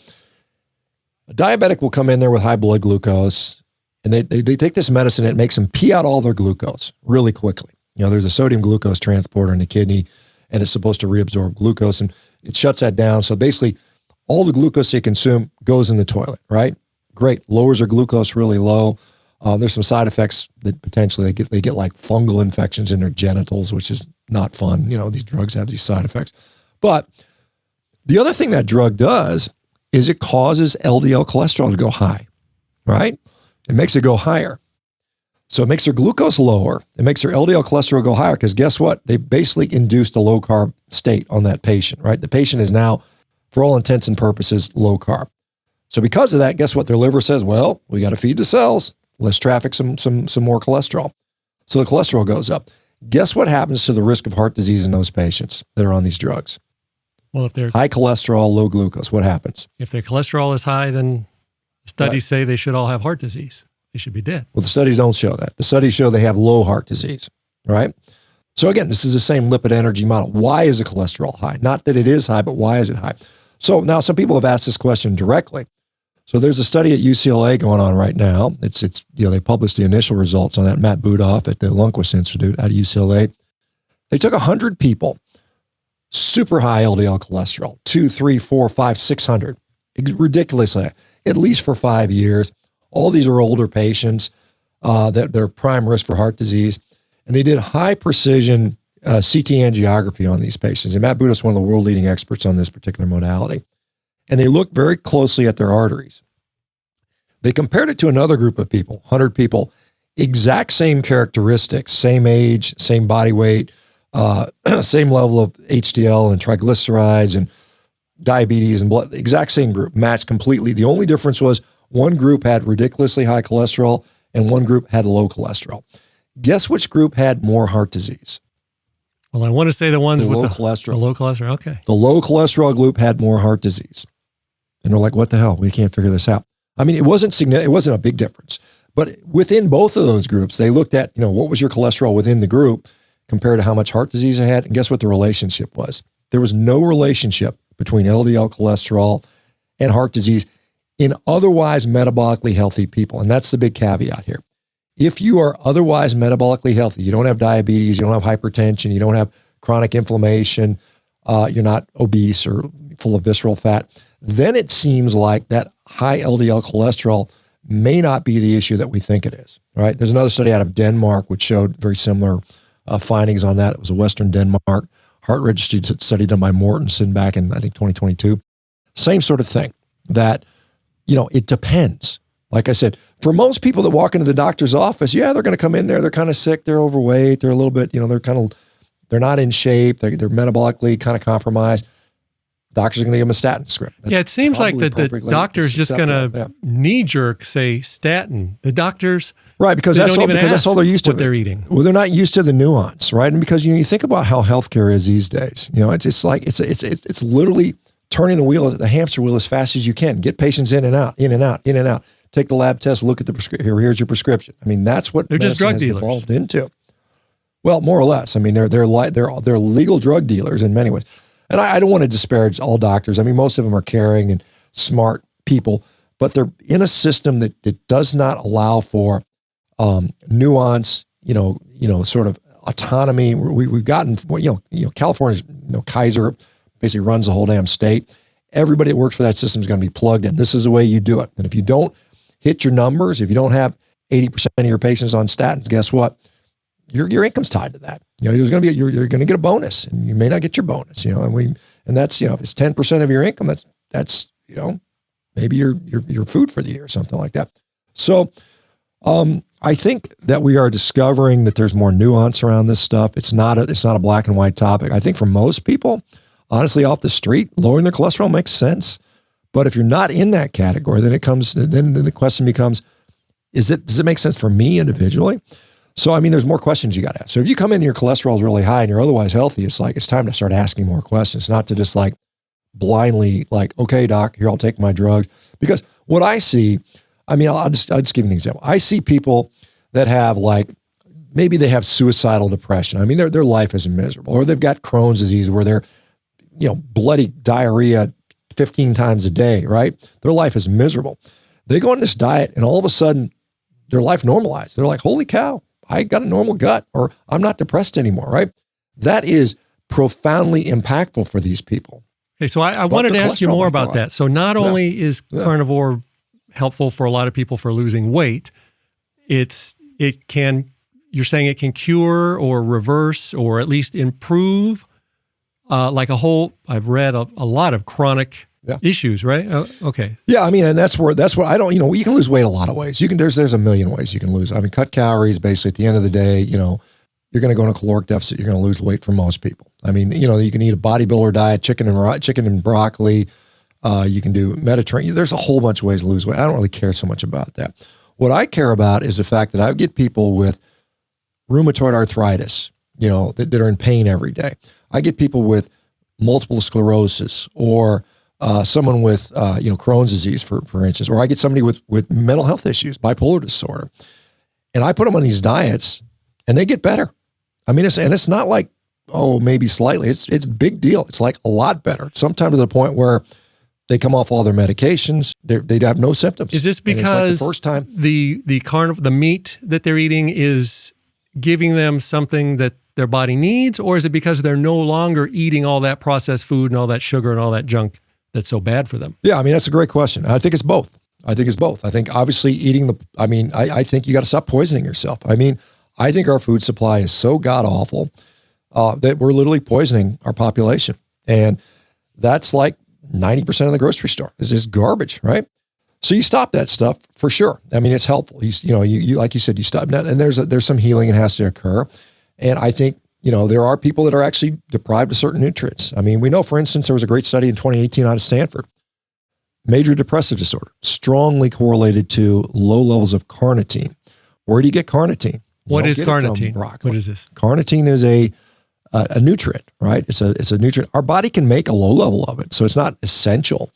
a diabetic will come in there with high blood glucose and they take this medicine and it makes them pee out all their glucose really quickly. There's a sodium glucose transporter in the kidney and it's supposed to reabsorb glucose and it shuts that down. So basically all the glucose they consume goes in the toilet, right? Great. Lowers their glucose really low. There's some side effects that potentially they get like fungal infections in their genitals, which is not fun. These drugs have these side effects. But the other thing that drug does is it causes LDL cholesterol to go high, right? It makes it go higher. So it makes their glucose lower. It makes their LDL cholesterol go higher because guess what? They basically induced a low carb state on that patient, right? The patient is now, for all intents and purposes, low carb. So because of that, guess what? Their liver says, well, we got to feed the cells. Let's traffic some more cholesterol. So the cholesterol goes up. Guess what happens to the risk of heart disease in those patients that are on these drugs? Well, if they're high cholesterol, low glucose, what happens? If their cholesterol is high, then studies say they should all have heart disease. They should be dead. Well, the studies don't show that. The studies show they have low heart disease, right? So again, this is the same lipid energy model. Why is the cholesterol high? Not that it is high, but why is it high? So now some people have asked this question directly. So there's a study at UCLA going on right now. It's they published the initial results on that. Matt Budoff at the Lundquist Institute out of UCLA. They took 100 people, super high LDL cholesterol, 2, 3, 4, 5, 600. ridiculously high, at least for 5 years. All these are older patients that they're prime risk for heart disease. And they did high precision CT angiography on these patients. And Matt Buda is one of the world leading experts on this particular modality. And they looked very closely at their arteries. They compared it to another group of people, 100 people, exact same characteristics, same age, same body weight, same level of HDL and triglycerides and diabetes and blood, exact same group, matched completely. The only difference was one group had ridiculously high cholesterol and one group had low cholesterol. Guess which group had more heart disease? Well, I want to say the ones with low the cholesterol. The low cholesterol, okay. The low cholesterol group had more heart disease. And they're like, what the hell? We can't figure this out. I mean, it wasn't a big difference. But within both of those groups, they looked at, what was your cholesterol within the group compared to how much heart disease I had. And guess what the relationship was? There was no relationship between LDL cholesterol and heart disease in otherwise metabolically healthy people. And that's the big caveat here. If you are otherwise metabolically healthy, you don't have diabetes, you don't have hypertension, you don't have chronic inflammation, you're not obese or full of visceral fat, then it seems like that high LDL cholesterol may not be the issue that we think it is, right? There's another study out of Denmark which showed very similar findings on that. It was a Western Denmark heart registry study done by Mortensen back in, I think, 2022. Same sort of thing, that, it depends. Like I said, for most people that walk into the doctor's office, they're going to come in there, they're kind of sick, they're overweight, they're a little bit, they're not in shape, they're metabolically kind of compromised. Doctors are going to give them a statin script. It seems like the doctor's just going to knee-jerk say statin. The doctors, right? Because that's all they're used to. What they're eating. Well, they're not used to the nuance, right? And because you think about how healthcare is these days, it's literally turning the hamster wheel as fast as you can. Get patients in and out, in and out, in and out. Take the lab test, look at the prescription. Here's your prescription. I mean, that's what they're just drug dealers evolved into. Well, more or less. I mean, they're legal drug dealers in many ways. And I don't want to disparage all doctors. I mean, most of them are caring and smart people, but they're in a system that does not allow for nuance, sort of autonomy. We've gotten, California's, Kaiser basically runs the whole damn state. Everybody that works for that system is going to be plugged in. This is the way you do it. And if you don't hit your numbers, if you don't have 80% of your patients on statins, guess what? Your income's tied to that. There's going to be you're going to get a bonus, and you may not get your bonus. And that's if it's 10% of your income, that's maybe your food for the year or something like that. So I think that we are discovering that there's more nuance around this stuff. It's not a black and white topic. I think for most people, honestly, off the street, lowering their cholesterol makes sense. But if you're not in that category, then the question becomes, does it make sense for me individually? So, I mean, there's more questions you got to ask. So if you come in and your cholesterol is really high and you're otherwise healthy, it's time to start asking more questions, not to just blindly okay, doc, here, I'll take my drugs. Because what I see, I mean, I'll just give you an example. I see people that have maybe they have suicidal depression. I mean, their life is miserable, or they've got Crohn's disease where they're, bloody diarrhea 15 times a day, right? Their life is miserable. They go on this diet and all of a sudden their life normalized. They're like, holy cow, I got a normal gut, or I'm not depressed anymore, right? That is profoundly impactful for these people. Okay, so I wanted to ask you more about that. So not only is carnivore helpful for a lot of people for losing weight, you're saying it can cure or reverse or at least improve I've read a lot of chronic issues, right? Okay. Yeah, I mean, and that's what I don't, you can lose weight a lot of ways. There's a million ways you can lose. I mean, cut calories, basically at the end of the day, you're going to go in a caloric deficit. You're going to lose weight for most people. I mean, you can eat a bodybuilder diet, chicken and broccoli. You can do Mediterranean. There's a whole bunch of ways to lose weight. I don't really care so much about that. What I care about is the fact that I get people with rheumatoid arthritis, that are in pain every day. I get people with multiple sclerosis, or someone with Crohn's disease, for instance, or I get somebody with mental health issues, bipolar disorder, and I put them on these diets, and they get better. I mean, it's not like, maybe slightly. It's a big deal. It's like a lot better. Sometimes to the point where they come off all their medications, they have no symptoms. Is this because the first time the meat that they're eating is giving them something that their body needs, or is it because they're no longer eating all that processed food and all that sugar and all that junk that's so bad for them? Yeah, I mean, that's a great question. I think it's both. I think obviously I think you got to stop poisoning yourself. I mean, I think our food supply is so god awful that we're literally poisoning our population. And that's like 90% of the grocery store is just garbage, right? So you stop that stuff for sure. I mean, it's helpful. You like you said, you stop that, and there's some healing that has to occur. And I think, there are people that are actually deprived of certain nutrients. I mean, we know, for instance, there was a great study in 2018 out of Stanford. Major depressive disorder, strongly correlated to low levels of carnitine. Where do you get carnitine? What is carnitine? What is this? Carnitine is a nutrient, right? It's a nutrient. Our body can make a low level of it, so it's not essential.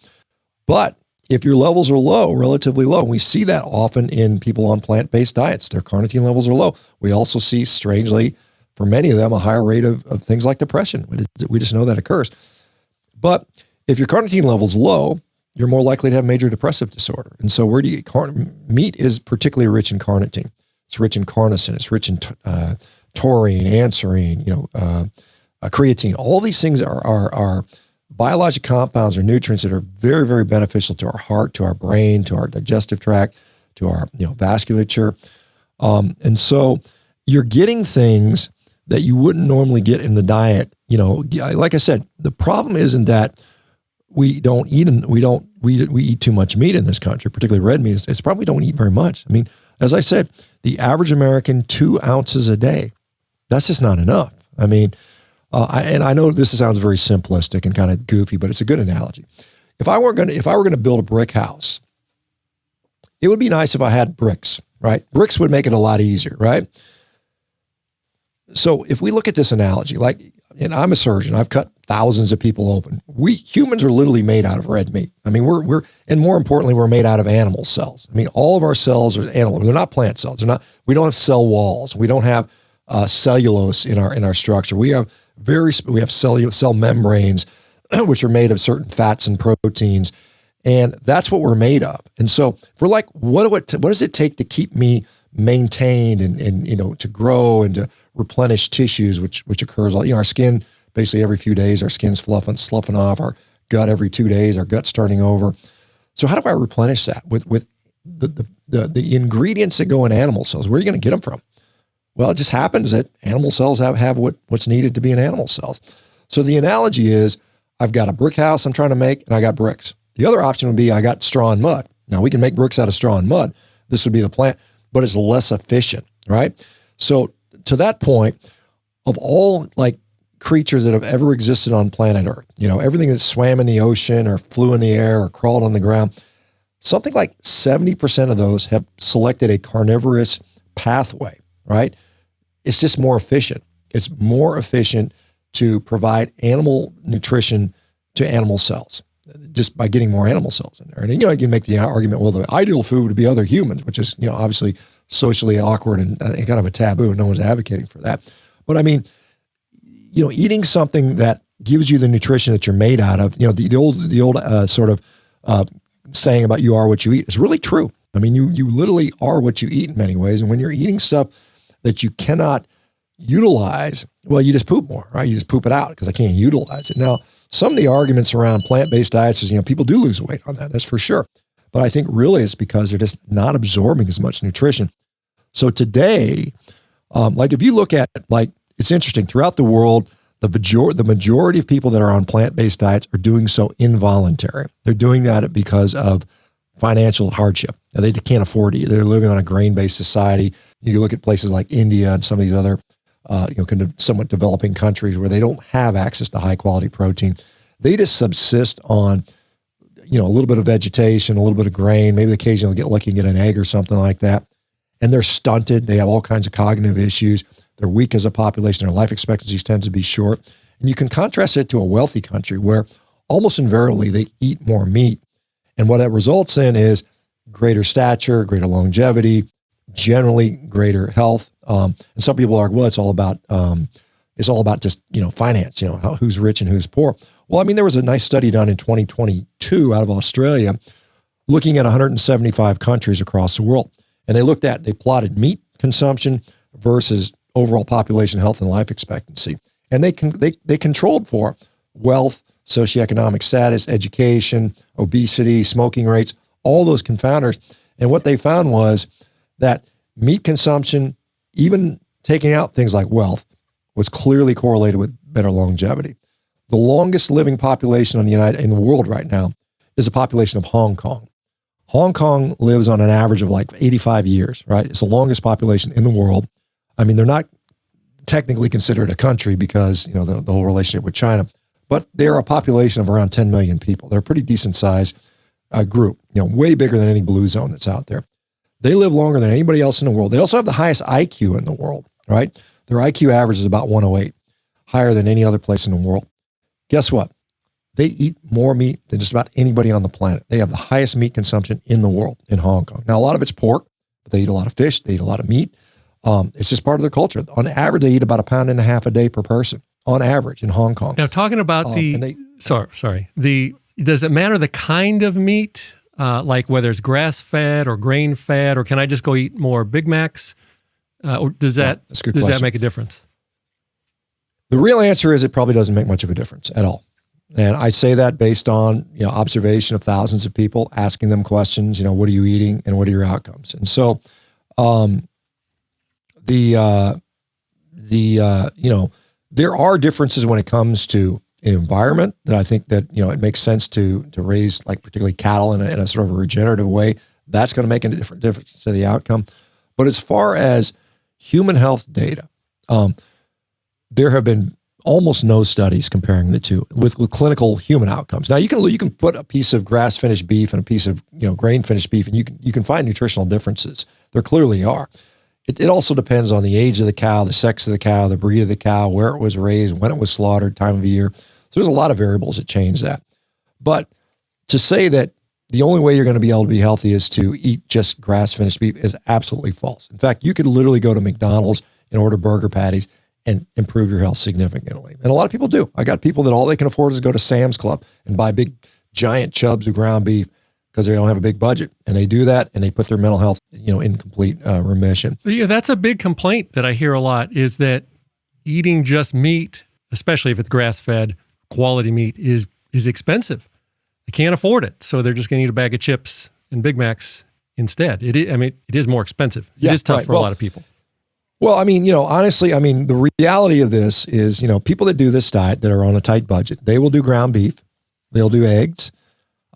But if your levels are low, relatively low, and we see that often in people on plant-based diets, their carnitine levels are low. We also see, strangely, for many of them, a higher rate of things like depression. We just know that occurs. But if your carnitine level's low, you're more likely to have major depressive disorder. And so where do you get meat is particularly rich in carnitine. It's rich in carnosine. It's rich in taurine, anserine, creatine. All these things are biologic compounds or nutrients that are very, very beneficial to our heart, to our brain, to our digestive tract, to our vasculature. And so you're getting things that you wouldn't normally get in the diet. Like I said, the problem isn't that we eat too much meat in this country, particularly red meat. It's probably we don't eat very much. I mean, as I said, the average American 2 ounces a day. That's just not enough. I mean, I know this sounds very simplistic and kind of goofy, but it's a good analogy. If I were going to build a brick house, it would be nice if I had bricks, right? Bricks would make it a lot easier, right? So if we look at this analogy, and I'm a surgeon, I've cut thousands of people open. We humans are literally made out of red meat. I mean, and more importantly, we're made out of animal cells. I mean, all of our cells are animal. They're not plant cells. We don't have cell walls. We don't have cellulose in our structure. We have cell membranes, which are made of certain fats and proteins, and that's what we're made of. And so if we're like, what does it take to keep me maintained and to grow and to replenish tissues, which occurs our skin basically every few days. Our skin's sloughing off. Our gut every 2 days. Our gut's starting over. So how do I replenish that with the ingredients that go in animal cells? Where are you going to get them from? Well, it just happens that animal cells have what's needed to be in animal cells. So the analogy is, I've got a brick house I'm trying to make, and I got bricks. The other option would be I got straw and mud. Now, we can make bricks out of straw and mud. This would be the plant, but it's less efficient, right? So to that point, of all creatures that have ever existed on planet Earth, everything that swam in the ocean or flew in the air or crawled on the ground, something like 70% of those have selected a carnivorous pathway, right? It's just more efficient. It's more efficient to provide animal nutrition to animal cells just by getting more animal cells in there. And, you can make the argument, well, the ideal food would be other humans, which is, obviously socially awkward and kind of a taboo. No one's advocating for that. But I mean, eating something that gives you the nutrition that you're made out of, the old sort of saying about you are what you eat is really true. I mean, you literally are what you eat in many ways. And when you're eating stuff that you cannot utilize, well, you just poop more, right? You just poop it out because I can't utilize it. Now, some of the arguments around plant-based diets is, people do lose weight on that. That's for sure. But I think really it's because they're just not absorbing as much nutrition. So today, if you look at it's interesting, throughout the world, the majority of people that are on plant-based diets are doing so involuntary. They're doing that because of financial hardship. Now, they can't afford it. They're living on a grain-based society. You look at places like India and some of these other, kind of somewhat developing countries where they don't have access to high-quality protein. They just subsist on, a little bit of vegetation, a little bit of grain, maybe occasionally get lucky and get an egg or something like that. And they're stunted. They have all kinds of cognitive issues. They're weak as a population. Their life expectancies tend to be short. And you can contrast it to a wealthy country where almost invariably they eat more meat. And what that results in is greater stature, greater longevity, generally greater health. And some people are like, well, it's all about just, finance, who's rich and who's poor. Well, I mean, there was a nice study done in 2022 out of Australia looking at 175 countries across the world. And they plotted meat consumption versus overall population health and life expectancy. And they controlled for wealth, socioeconomic status, education, obesity, smoking rates, all those confounders. And what they found was that meat consumption, even taking out things like wealth, was clearly correlated with better longevity. The longest living population in the world right now is the population of Hong Kong. Hong Kong lives on an average of like 85 years, right? It's the longest population in the world. I mean, they're not technically considered a country because, the whole relationship with China, but they're a population of around 10 million people. They're a pretty decent sized group, way bigger than any blue zone that's out there. They live longer than anybody else in the world. They also have the highest IQ in the world, right? Their IQ average is about 108, higher than any other place in the world. Guess what? They eat more meat than just about anybody on the planet. They have the highest meat consumption in the world in Hong Kong. Now, a lot of it's pork, but they eat a lot of fish. They eat a lot of meat. It's just part of their culture. On average, they eat about 1.5 pounds a day per person, on average, in Hong Kong. Now, talking about does it matter the kind of meat, like whether it's grass-fed or grain-fed, or can I just go eat more Big Macs? Or does that make a difference? The real answer is it probably doesn't make much of a difference at all. And I say that based on observation of thousands of people, asking them questions, what are you eating and what are your outcomes? And so there are differences when it comes to environment that I think that it makes sense to raise, like particularly cattle in a sort of a regenerative way. That's going to make a difference to the outcome. But as far as human health data, there have been almost no studies comparing the two with clinical human outcomes. Now you can put a piece of grass finished beef and a piece of grain finished beef, and you can find nutritional differences. There clearly are. It also depends on the age of the cow, the sex of the cow, the breed of the cow, where it was raised, when it was slaughtered, time of year. So there's a lot of variables that change that. But to say that the only way you're going to be able to be healthy is to eat just grass finished beef is absolutely false. In fact, you could literally go to McDonald's and order burger patties and improve your health significantly. And a lot of people do. I got people that all they can afford is go to Sam's Club and buy big, giant chubs of ground beef because they don't have a big budget. And they do that and they put their mental health, in complete remission. Yeah, that's a big complaint that I hear a lot, is that eating just meat, especially if it's grass-fed, quality meat, is expensive. They can't afford it. So they're just going to eat a bag of chips and Big Macs instead. It is more expensive. It is tough for a lot of people. Well, honestly, the reality of this is, people that do this diet that are on a tight budget, they will do ground beef, they'll do eggs.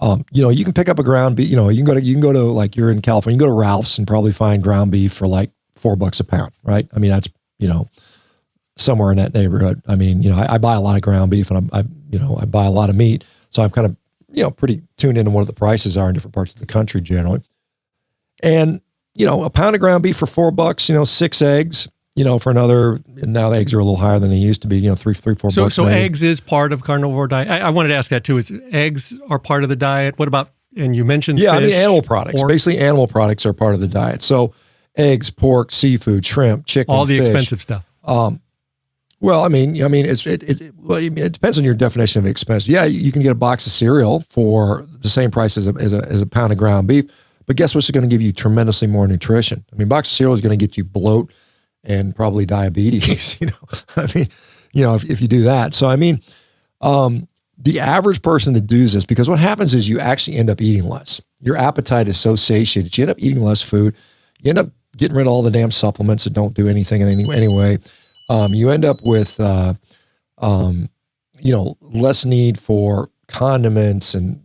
You can pick up a ground beef, you can go to like, you're in California, you can go to Ralph's and probably find ground beef for like $4 a pound, right? That's, somewhere in that neighborhood. I buy a lot of ground beef and I buy a lot of meat. So I'm kind of, pretty tuned into what the prices are in different parts of the country generally. And, a pound of ground beef for $4, 6 eggs, for another, now the eggs are a little higher than they used to be, $4. So eggs is part of carnivore diet. I wanted to ask that too, is eggs are part of the diet? What about, and you mentioned fish, animal products. pork. Basically animal products are part of the diet. So eggs, pork, seafood, shrimp, chicken, all the fish. expensive stuff. Well, it depends on your definition of expensive. Yeah, you can get a box of cereal for the same price as a pound of ground beef, but guess what's going to give you tremendously more nutrition? Box of cereal is going to get you bloat and probably diabetes. If you do that. So the average person that does this, because what happens is you actually end up eating less. Your appetite is so satiated, you end up eating less food. You end up getting rid of all the damn supplements that don't do anything in any way. You end up with, less need for condiments and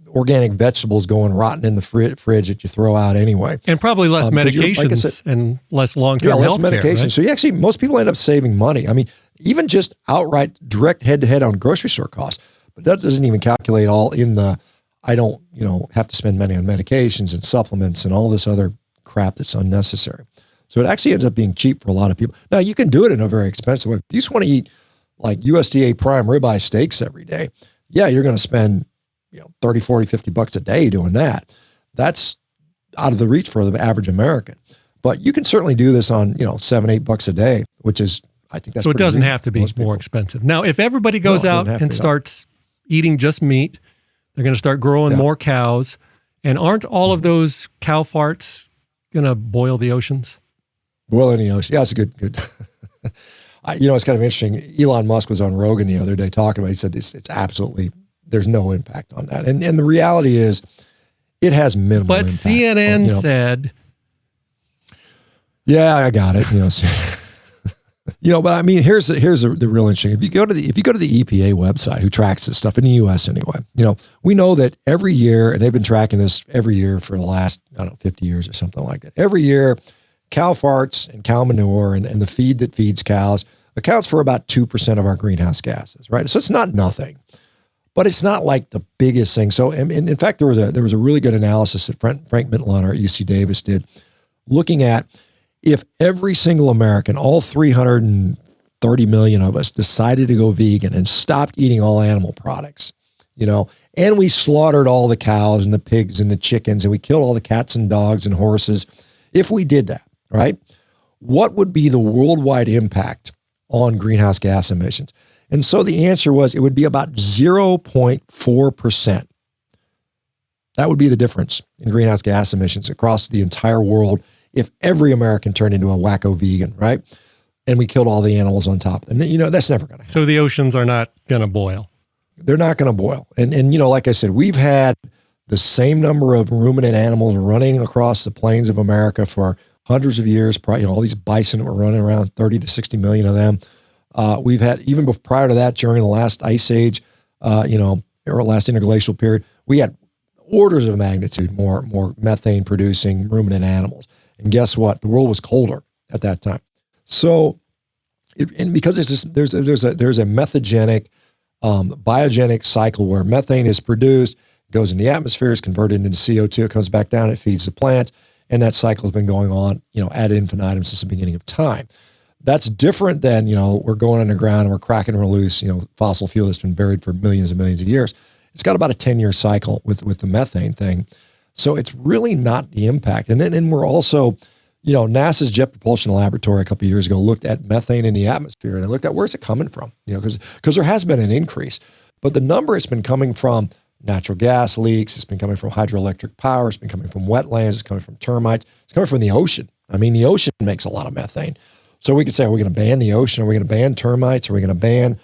organic vegetables going rotten in the fridge that you throw out anyway. And probably less medications and less long-term health care. Medications. Right? So most people end up saving money. Even just outright direct head-to-head on grocery store costs. But that doesn't even calculate all in the, I don't, have to spend money on medications and supplements and all this other crap that's unnecessary. So it actually ends up being cheap for a lot of people. Now, you can do it in a very expensive way. If you just want to eat like USDA prime ribeye steaks every day, yeah, you're going to spend $30, $40, $50 a day doing that. That's out of the reach for the average American. But you can certainly do this on, $7, $8 a day, which is, I think that's so it doesn't reasonable have to be more expensive. Now, if everybody goes out and starts eating just meat, they're going to start growing more cows. And aren't all of those cow farts going to boil the oceans? Boil any ocean. Yeah, it's a good. It's kind of interesting. Elon Musk was on Rogan the other day talking about it. He said it's absolutely, there's no impact on that. And the reality is it has minimal But impact. CNN said. Yeah, I got it. But I mean, here's the real interesting. If you go to the EPA website, who tracks this stuff in the U.S. anyway, we know that every year, and they've been tracking this every year for the last 50 years or something like that. Every year, cow farts and cow manure and the feed that feeds cows accounts for about 2% of our greenhouse gases, right? So it's not nothing, but it's not like the biggest thing. So, and in fact, there was a really good analysis that Frank Mitloehner at UC Davis did, looking at if every single American, all 330 million of us, decided to go vegan and stopped eating all animal products, and we slaughtered all the cows and the pigs and the chickens and we killed all the cats and dogs and horses, if we did that, right, what would be the worldwide impact on greenhouse gas emissions? And so the answer was it would be about 0.4%. That would be the difference in greenhouse gas emissions across the entire world if every American turned into a wacko vegan, right? And we killed all the animals on top. And that's never going to happen. So the oceans are not going to boil. They're not going to boil. And like I said, we've had the same number of ruminant animals running across the plains of America for hundreds of years. All these bison that were running around, 30 to 60 million of them. We've had, even prior to that, during the last ice age, or last interglacial period, we had orders of magnitude more methane producing ruminant animals. And guess what? The world was colder at that time. So, because there's a methagenic, biogenic cycle where methane is produced, goes in the atmosphere, is converted into CO2, it comes back down, it feeds the plants, and that cycle has been going on, ad infinitum since the beginning of time. That's different than, we're going underground and we're cracking loose, fossil fuel that's been buried for millions and millions of years. It's got about a 10-year cycle with the methane thing. So it's really not the impact. And then we're also, NASA's Jet Propulsion Laboratory a couple of years ago looked at methane in the atmosphere and they looked at where's it coming from, because there has been an increase. But the number has been coming from natural gas leaks, it's been coming from hydroelectric power, it's been coming from wetlands, it's coming from termites, it's coming from the ocean. I mean, the ocean makes a lot of methane. So we could say, are we going to ban the ocean? Are we going to ban termites? Are we going to ban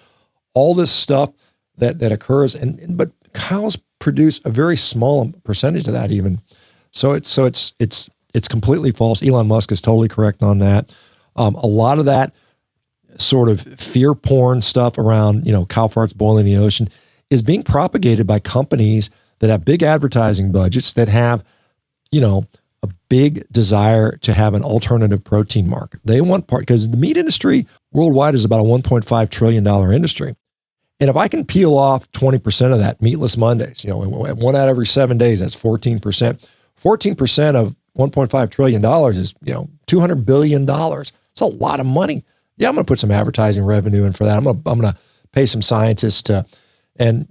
all this stuff that occurs? But cows produce a very small percentage of that even. So it's completely false. Elon Musk is totally correct on that. A lot of that sort of fear porn stuff around, cow farts boiling in the ocean is being propagated by companies that have big advertising budgets that have, a big desire to have an alternative protein market. They want because the meat industry worldwide is about a $1.5 trillion industry. And if I can peel off 20% of that, Meatless Mondays, one out of every 7 days, that's 14%. 14% of $1.5 trillion is, $200 billion. It's a lot of money. Yeah, I'm going to put some advertising revenue in for that. I'm going to pay some scientists to, and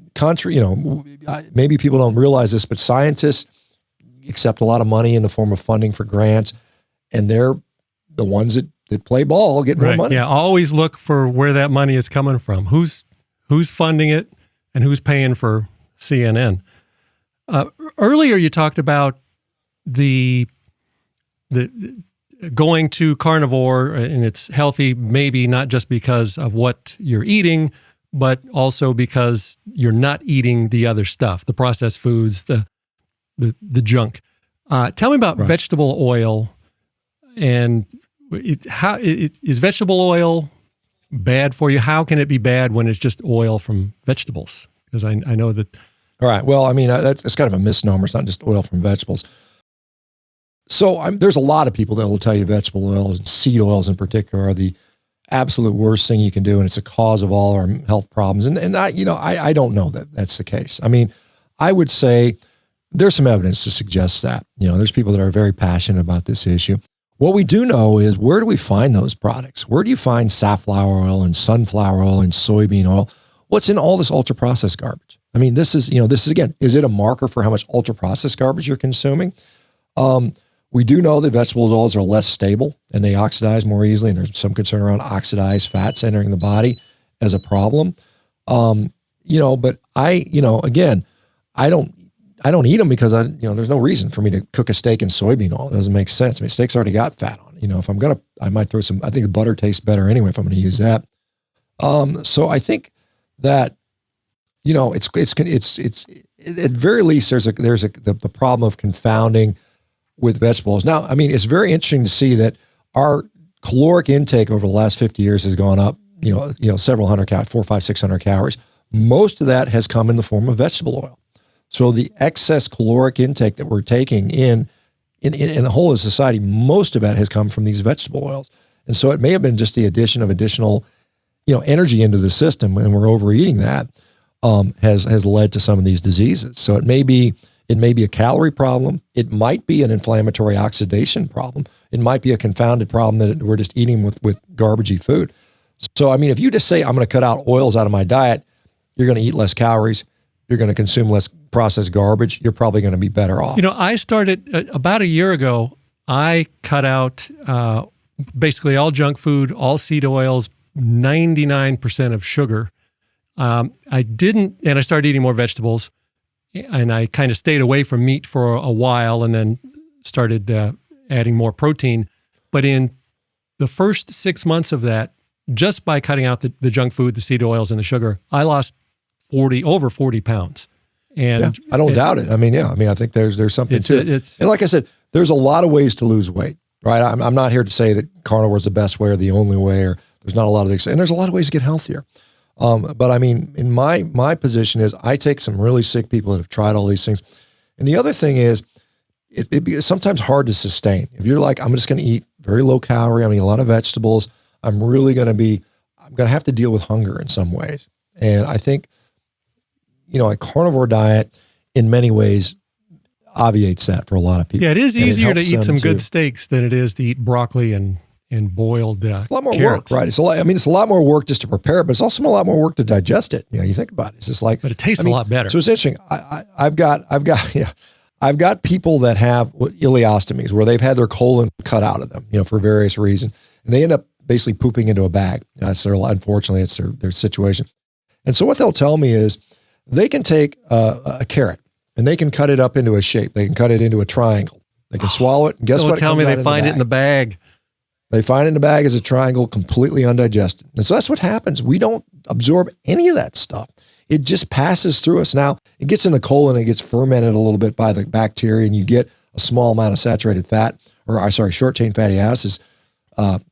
maybe people don't realize this, but scientists accept a lot of money in the form of funding for grants, and they're the ones that play ball get more money. Yeah, always look for where that money is coming from. Who's funding it and who's paying for CNN. Earlier you talked about the going to carnivore, and it's healthy maybe not just because of what you're eating, but also because you're not eating the other stuff, the processed foods, the junk. Tell me about vegetable oil, and is vegetable oil bad for you? How can it be bad when it's just oil from vegetables? Because I know that. All right. Well, I mean, it's kind of a misnomer. It's not just oil from vegetables. So there's a lot of people that will tell you vegetable oils and seed oils in particular are the absolute worst thing you can do, and it's a cause of all our health problems. And I don't know that that's the case. I mean, I would say there's some evidence to suggest that. There's people that are very passionate about this issue. What we do know is, where do we find those products? Where do you find safflower oil and sunflower oil and soybean oil? What's in all this ultra-processed garbage? I mean, this is again, is it a marker for how much ultra-processed garbage you're consuming? We do know that vegetable oils are less stable and they oxidize more easily, and there's some concern around oxidized fats entering the body as a problem. But again, I don't eat them because there's no reason for me to cook a steak in soybean oil. It doesn't make sense. I mean, steak's already got fat on if I'm going to, I might throw some, I think the butter tastes better anyway if I'm going to use that. So I think that, it's at very least there's the problem of confounding with vegetables. Now, I mean, it's very interesting to see that our caloric intake over the last 50 years has gone up, several hundred calories, 400, 500, 600 calories. Most of that has come in the form of vegetable oil. So the excess caloric intake that we're taking in the whole of society, most of it has come from these vegetable oils. And so it may have been just the addition of additional, energy into the system, and we're overeating that, has led to some of these diseases. So it may be a calorie problem. It might be an inflammatory oxidation problem. It might be a confounded problem that we're just eating with garbagey food. So, I mean, if you just say, I'm going to cut out oils out of my diet, you're going to eat less calories, you're going to consume less processed garbage, you're probably going to be better off. I started about a year ago, I cut out basically all junk food, all seed oils, 99% of sugar. I started eating more vegetables, and I kind of stayed away from meat for a while and then started adding more protein. But in the first 6 months of that, just by cutting out the junk food, the seed oils, and the sugar, I lost over 40 pounds. And I don't doubt it. I mean, I think there's something to it. And like I said, there's a lot of ways to lose weight, right? I'm not here to say that carnivore is the best way or the only way, or there's not a lot of things. And there's a lot of ways to get healthier. But I mean, in my position is I take some really sick people that have tried all these things. And the other thing is it's sometimes hard to sustain. If you're like, I'm just going to eat very low calorie, I'm going to eat a lot of vegetables, I'm going to have to deal with hunger in some ways. And I think, a carnivore diet in many ways obviates that for a lot of people. Yeah, it is easier to eat some good steaks than it is to eat broccoli and boiled a lot more carrots. work, right? It's a lot more work just to prepare it, but it's also a lot more work to digest it. You think about it. It's just like, but it tastes a lot better. So it's interesting. I've got people that have ileostomies where they've had their colon cut out of them, for various reasons, and they end up basically pooping into a bag. Unfortunately, it's their situation. And so what they'll tell me is they can take a carrot and they can cut it up into a shape. They can cut it into a triangle. They can swallow it. And guess what? Tell me they find it in the bag. They find it in the bag as a triangle, completely undigested. And so that's what happens. We don't absorb any of that stuff. It just passes through us. Now, it gets in the colon, it gets fermented a little bit by the bacteria, and you get a small amount of saturated fat, short chain fatty acids, but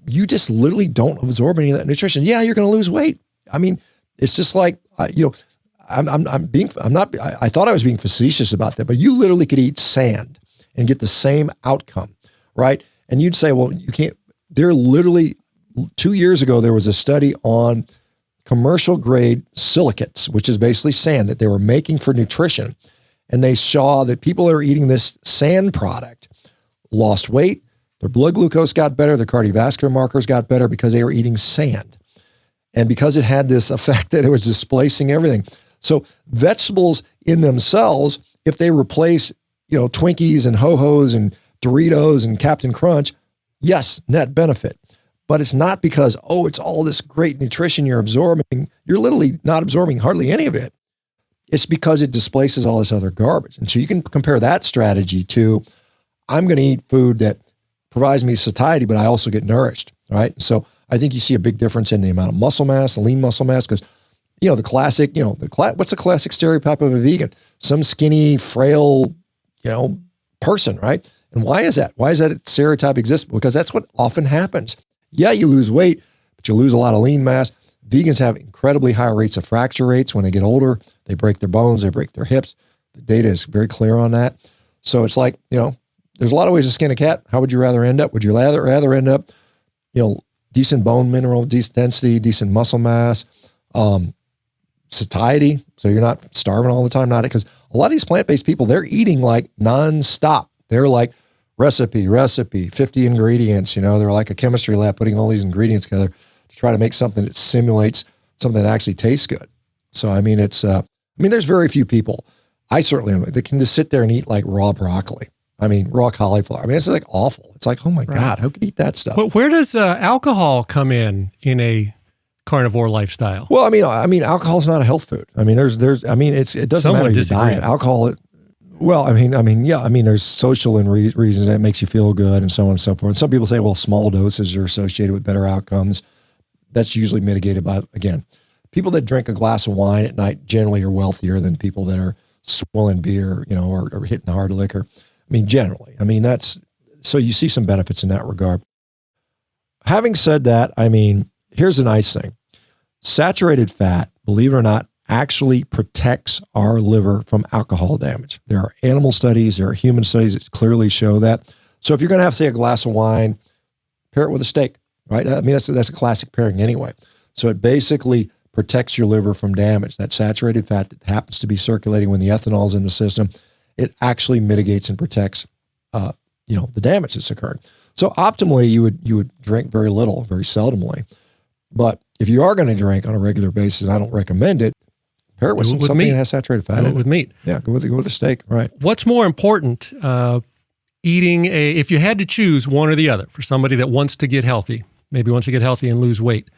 you just literally don't absorb any of that nutrition. Yeah, you're going to lose weight. I mean, it's just like, I thought I was being facetious about that, but you literally could eat sand and get the same outcome, right? And you'd say, well, you can't. There literally 2 years ago, there was a study on commercial grade silicates, which is basically sand that they were making for nutrition. And they saw that people that are eating this sand product lost weight, their blood glucose got better, their cardiovascular markers got better because they were eating sand. And because it had this effect that it was displacing everything. So vegetables in themselves, if they replace, Twinkies and Ho-Hos and Doritos and Captain Crunch, yes, net benefit. But it's not because, it's all this great nutrition you're absorbing. You're literally not absorbing hardly any of it. It's because it displaces all this other garbage. And so you can compare that strategy to, I'm going to eat food that provides me satiety, but I also get nourished, right? So I think you see a big difference in the amount of muscle mass, lean muscle mass, because, the classic, what's the classic stereotype of a vegan? Some skinny, frail, person, right? And why is that? Why does that stereotype exist? Because that's what often happens. Yeah, you lose weight, but you lose a lot of lean mass. Vegans have incredibly high rates of fracture rates when they get older. They break their bones, they break their hips. The data is very clear on that. So it's like, there's a lot of ways to skin a cat. How would you rather end up? Would you rather end up, decent bone mineral, decent density, decent muscle mass, satiety, so you're not starving all the time? Not because a lot of these plant-based people, they're eating like nonstop. They're like recipe, 50 ingredients. They're like a chemistry lab putting all these ingredients together to try to make something that simulates something that actually tastes good. So, I mean, there's very few people, I certainly am, that can just sit there and eat like raw broccoli. I mean, raw cauliflower. I mean, it's like awful. It's like, oh my God, who could eat that stuff? But where does alcohol come in a carnivore lifestyle? Well, I mean, alcohol is not a health food. I mean, it doesn't matter your diet. Alcohol, Well, yeah. There's social and reasons that it makes you feel good and so on and so forth. And some people say, well, small doses are associated with better outcomes. That's usually mitigated by, again, people that drink a glass of wine at night generally are wealthier than people that are swilling beer, or hitting hard liquor. Generally. So you see some benefits in that regard. Having said that, here's the nice thing. Saturated fat, believe it or not, actually protects our liver from alcohol damage. There are animal studies, there are human studies that clearly show that. So if you're going to have, say, a glass of wine, pair it with a steak, right? That's a classic pairing anyway. So it basically protects your liver from damage. That saturated fat that happens to be circulating when the ethanol is in the system, it actually mitigates and protects, the damage that's occurred. So optimally, you would drink very little, very seldomly. But if you are going to drink on a regular basis, I don't recommend it. Pair it with something that has saturated fat in it. With meat. Yeah, go with a steak, right. What's more important, if you had to choose one or the other for somebody that wants to get healthy, maybe wants to get healthy and lose weight,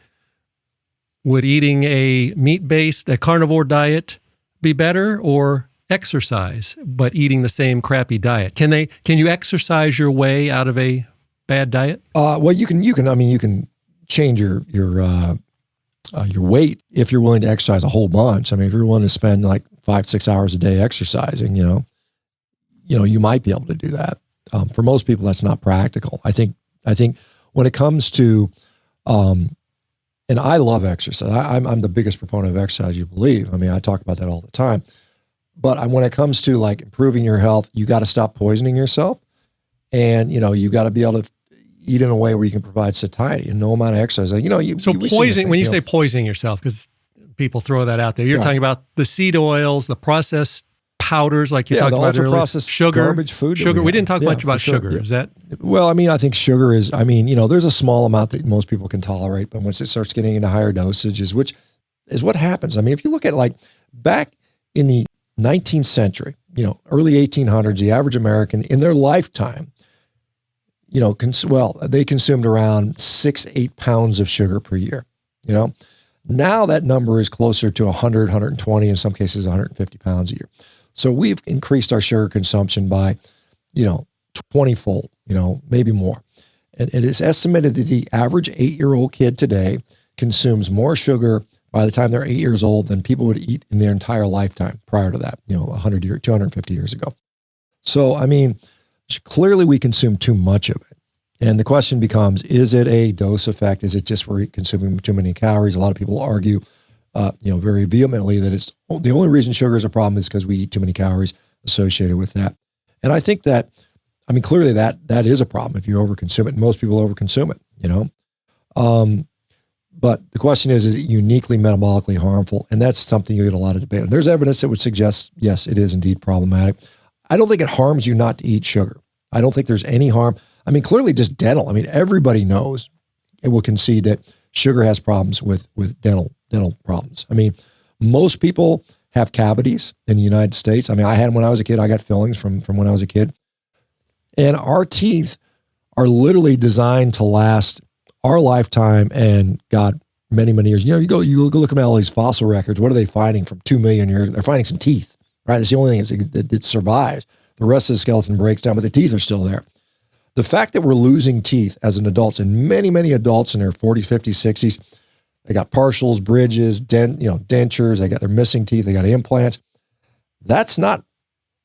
would eating a meat-based, a carnivore diet be better, or exercise, but eating the same crappy diet? Can you exercise your way out of a bad diet? Well, you can change your weight if you're willing to exercise a whole bunch. If you're willing to spend like 5-6 hours a day exercising, you might be able to do that. For most people, that's not practical. I think when it comes to, and I love exercise. I'm the biggest proponent of exercise, you believe. I talk about that all the time. But when it comes to like improving your health, you got to stop poisoning yourself, and you got to be able to eat in a way where you can provide satiety and no amount of exercise. Poisoning. When you say poisoning yourself, because people throw that out there, you're talking about the seed oils, the processed powders, like you talked about earlier, processed sugar, garbage food. We didn't talk much about sugar. Yeah. Is that? Well, I think sugar is. There's a small amount that most people can tolerate, but once it starts getting into higher dosages, which is what happens. If you look at like back in the 19th century, early 1800s, the average American in their lifetime, they consumed around 6-8 pounds of sugar per year. Now that number is closer to 100, 120, in some cases 150 pounds a year. So we've increased our sugar consumption by, 20-fold, maybe more. And it is estimated that the average 8-year-old kid today consumes more sugar by the time they're 8 years old than people would eat in their entire lifetime prior to that, 100 years, 250 years ago. So, clearly we consume too much of it. And the question becomes, is it a dose effect? Is it just we're consuming too many calories? A lot of people argue, very vehemently that it's the only reason sugar is a problem is because we eat too many calories associated with that. And I think that, clearly that is a problem if you overconsume it. And most people overconsume it, But the question is it uniquely metabolically harmful? And that's something you get a lot of debate on. There's evidence that would suggest, yes, it is indeed problematic. I don't think it harms you not to eat sugar. I don't think there's any harm. Clearly just dental. Everybody knows and will concede that sugar has problems with dental problems. Most people have cavities in the United States. I had them when I was a kid. I got fillings from when I was a kid. And our teeth are literally designed to last our lifetime and God, many, many years. You go look at all these fossil records. What are they finding from 2 million years? They're finding some teeth, right? It's the only thing that survives. The rest of the skeleton breaks down, but the teeth are still there. The fact that we're losing teeth as an adult, and many, many adults in their 40s, 50s, 60s, they got partials, bridges, dentures, they got their missing teeth, they got implants. That's not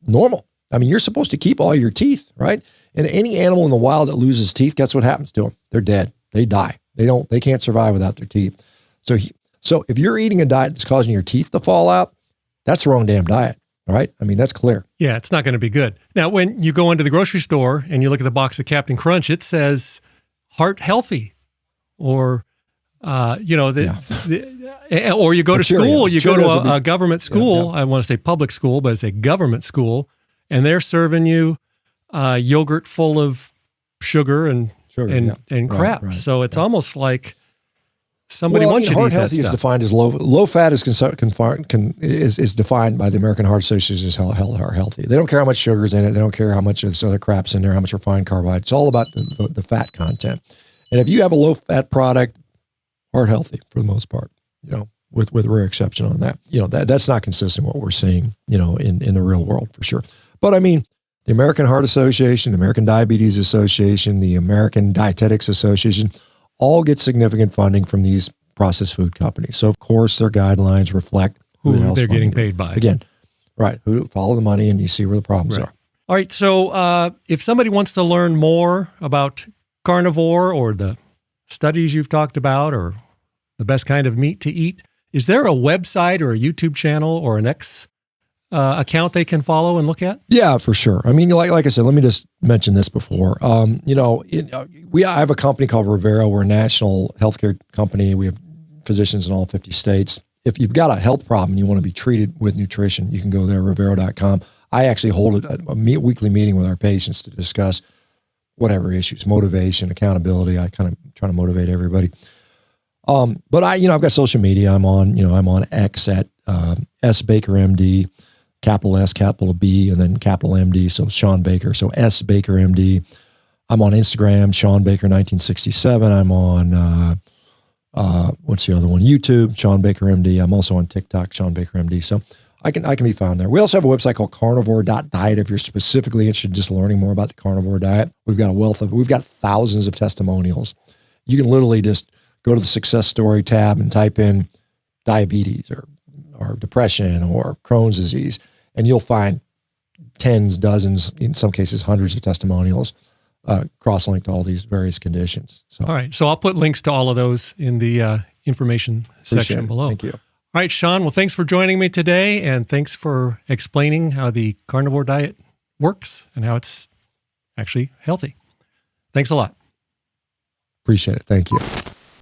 normal. You're supposed to keep all your teeth, right? And any animal in the wild that loses teeth, guess what happens to them? They're dead. They die. They can't survive without their teeth. So if you're eating a diet that's causing your teeth to fall out, that's the wrong damn diet. All right. That's clear. Yeah, it's not going to be good. Now, when you go into the grocery store and you look at the box of Captain Crunch, it says heart healthy, or or you go to school. You go to a government school. I want to say public school, but it's a government school, and they're serving you yogurt full of sugar and crap. Right. So it's almost like somebody wants you to eat that stuff. Heart healthy is defined as low fat is defined by the American Heart Association as heart healthy. They don't care how much sugar's in it. They don't care how much of this other crap's in there, how much refined carbohydrates. It's all about the fat content. And if you have a low fat product, heart healthy for the most part, with rare exception on that. That's not consistent with what we're seeing, in the real world for sure. But I mean, the American Heart Association, the American Diabetes Association, the American Dietetics Association, all get significant funding from these processed food companies. So of course their guidelines reflect who they're getting paid by. Again, right. Who follow the money and you see where the problems are. All right. So if somebody wants to learn more about carnivore or the studies you've talked about or the best kind of meat to eat, is there a website or a YouTube channel or an X account they can follow and look at? Yeah, for sure. I mean, like I said, let me just mention this before. I have a company called Rivera. We're a national healthcare company. We have physicians in all 50 states. If you've got a health problem and you want to be treated with nutrition, you can go there, Rivera.com. I actually hold a weekly meeting with our patients to discuss whatever issues, motivation, accountability. I kind of try to motivate everybody. But I've got social media. I'm on X at S Baker MD, capital S, capital B, and then capital MD. So Shawn Baker. So S Baker MD. I'm on Instagram, Shawn Baker 1967. I'm on what's the other one? YouTube, Shawn Baker MD. I'm also on TikTok, Shawn Baker MD. So I can be found there. We also have a website called carnivore.diet if you're specifically interested in just learning more about the carnivore diet. We've got thousands of testimonials. You can literally just go to the success story tab and type in diabetes or depression or Crohn's disease, and you'll find tens, dozens, in some cases hundreds of testimonials cross-linked to all these various conditions. So, all right. So I'll put links to all of those in the information section below. Thank you. All right, Shawn. Well, thanks for joining me today, and thanks for explaining how the carnivore diet works and how it's actually healthy. Thanks a lot. Appreciate it. Thank you.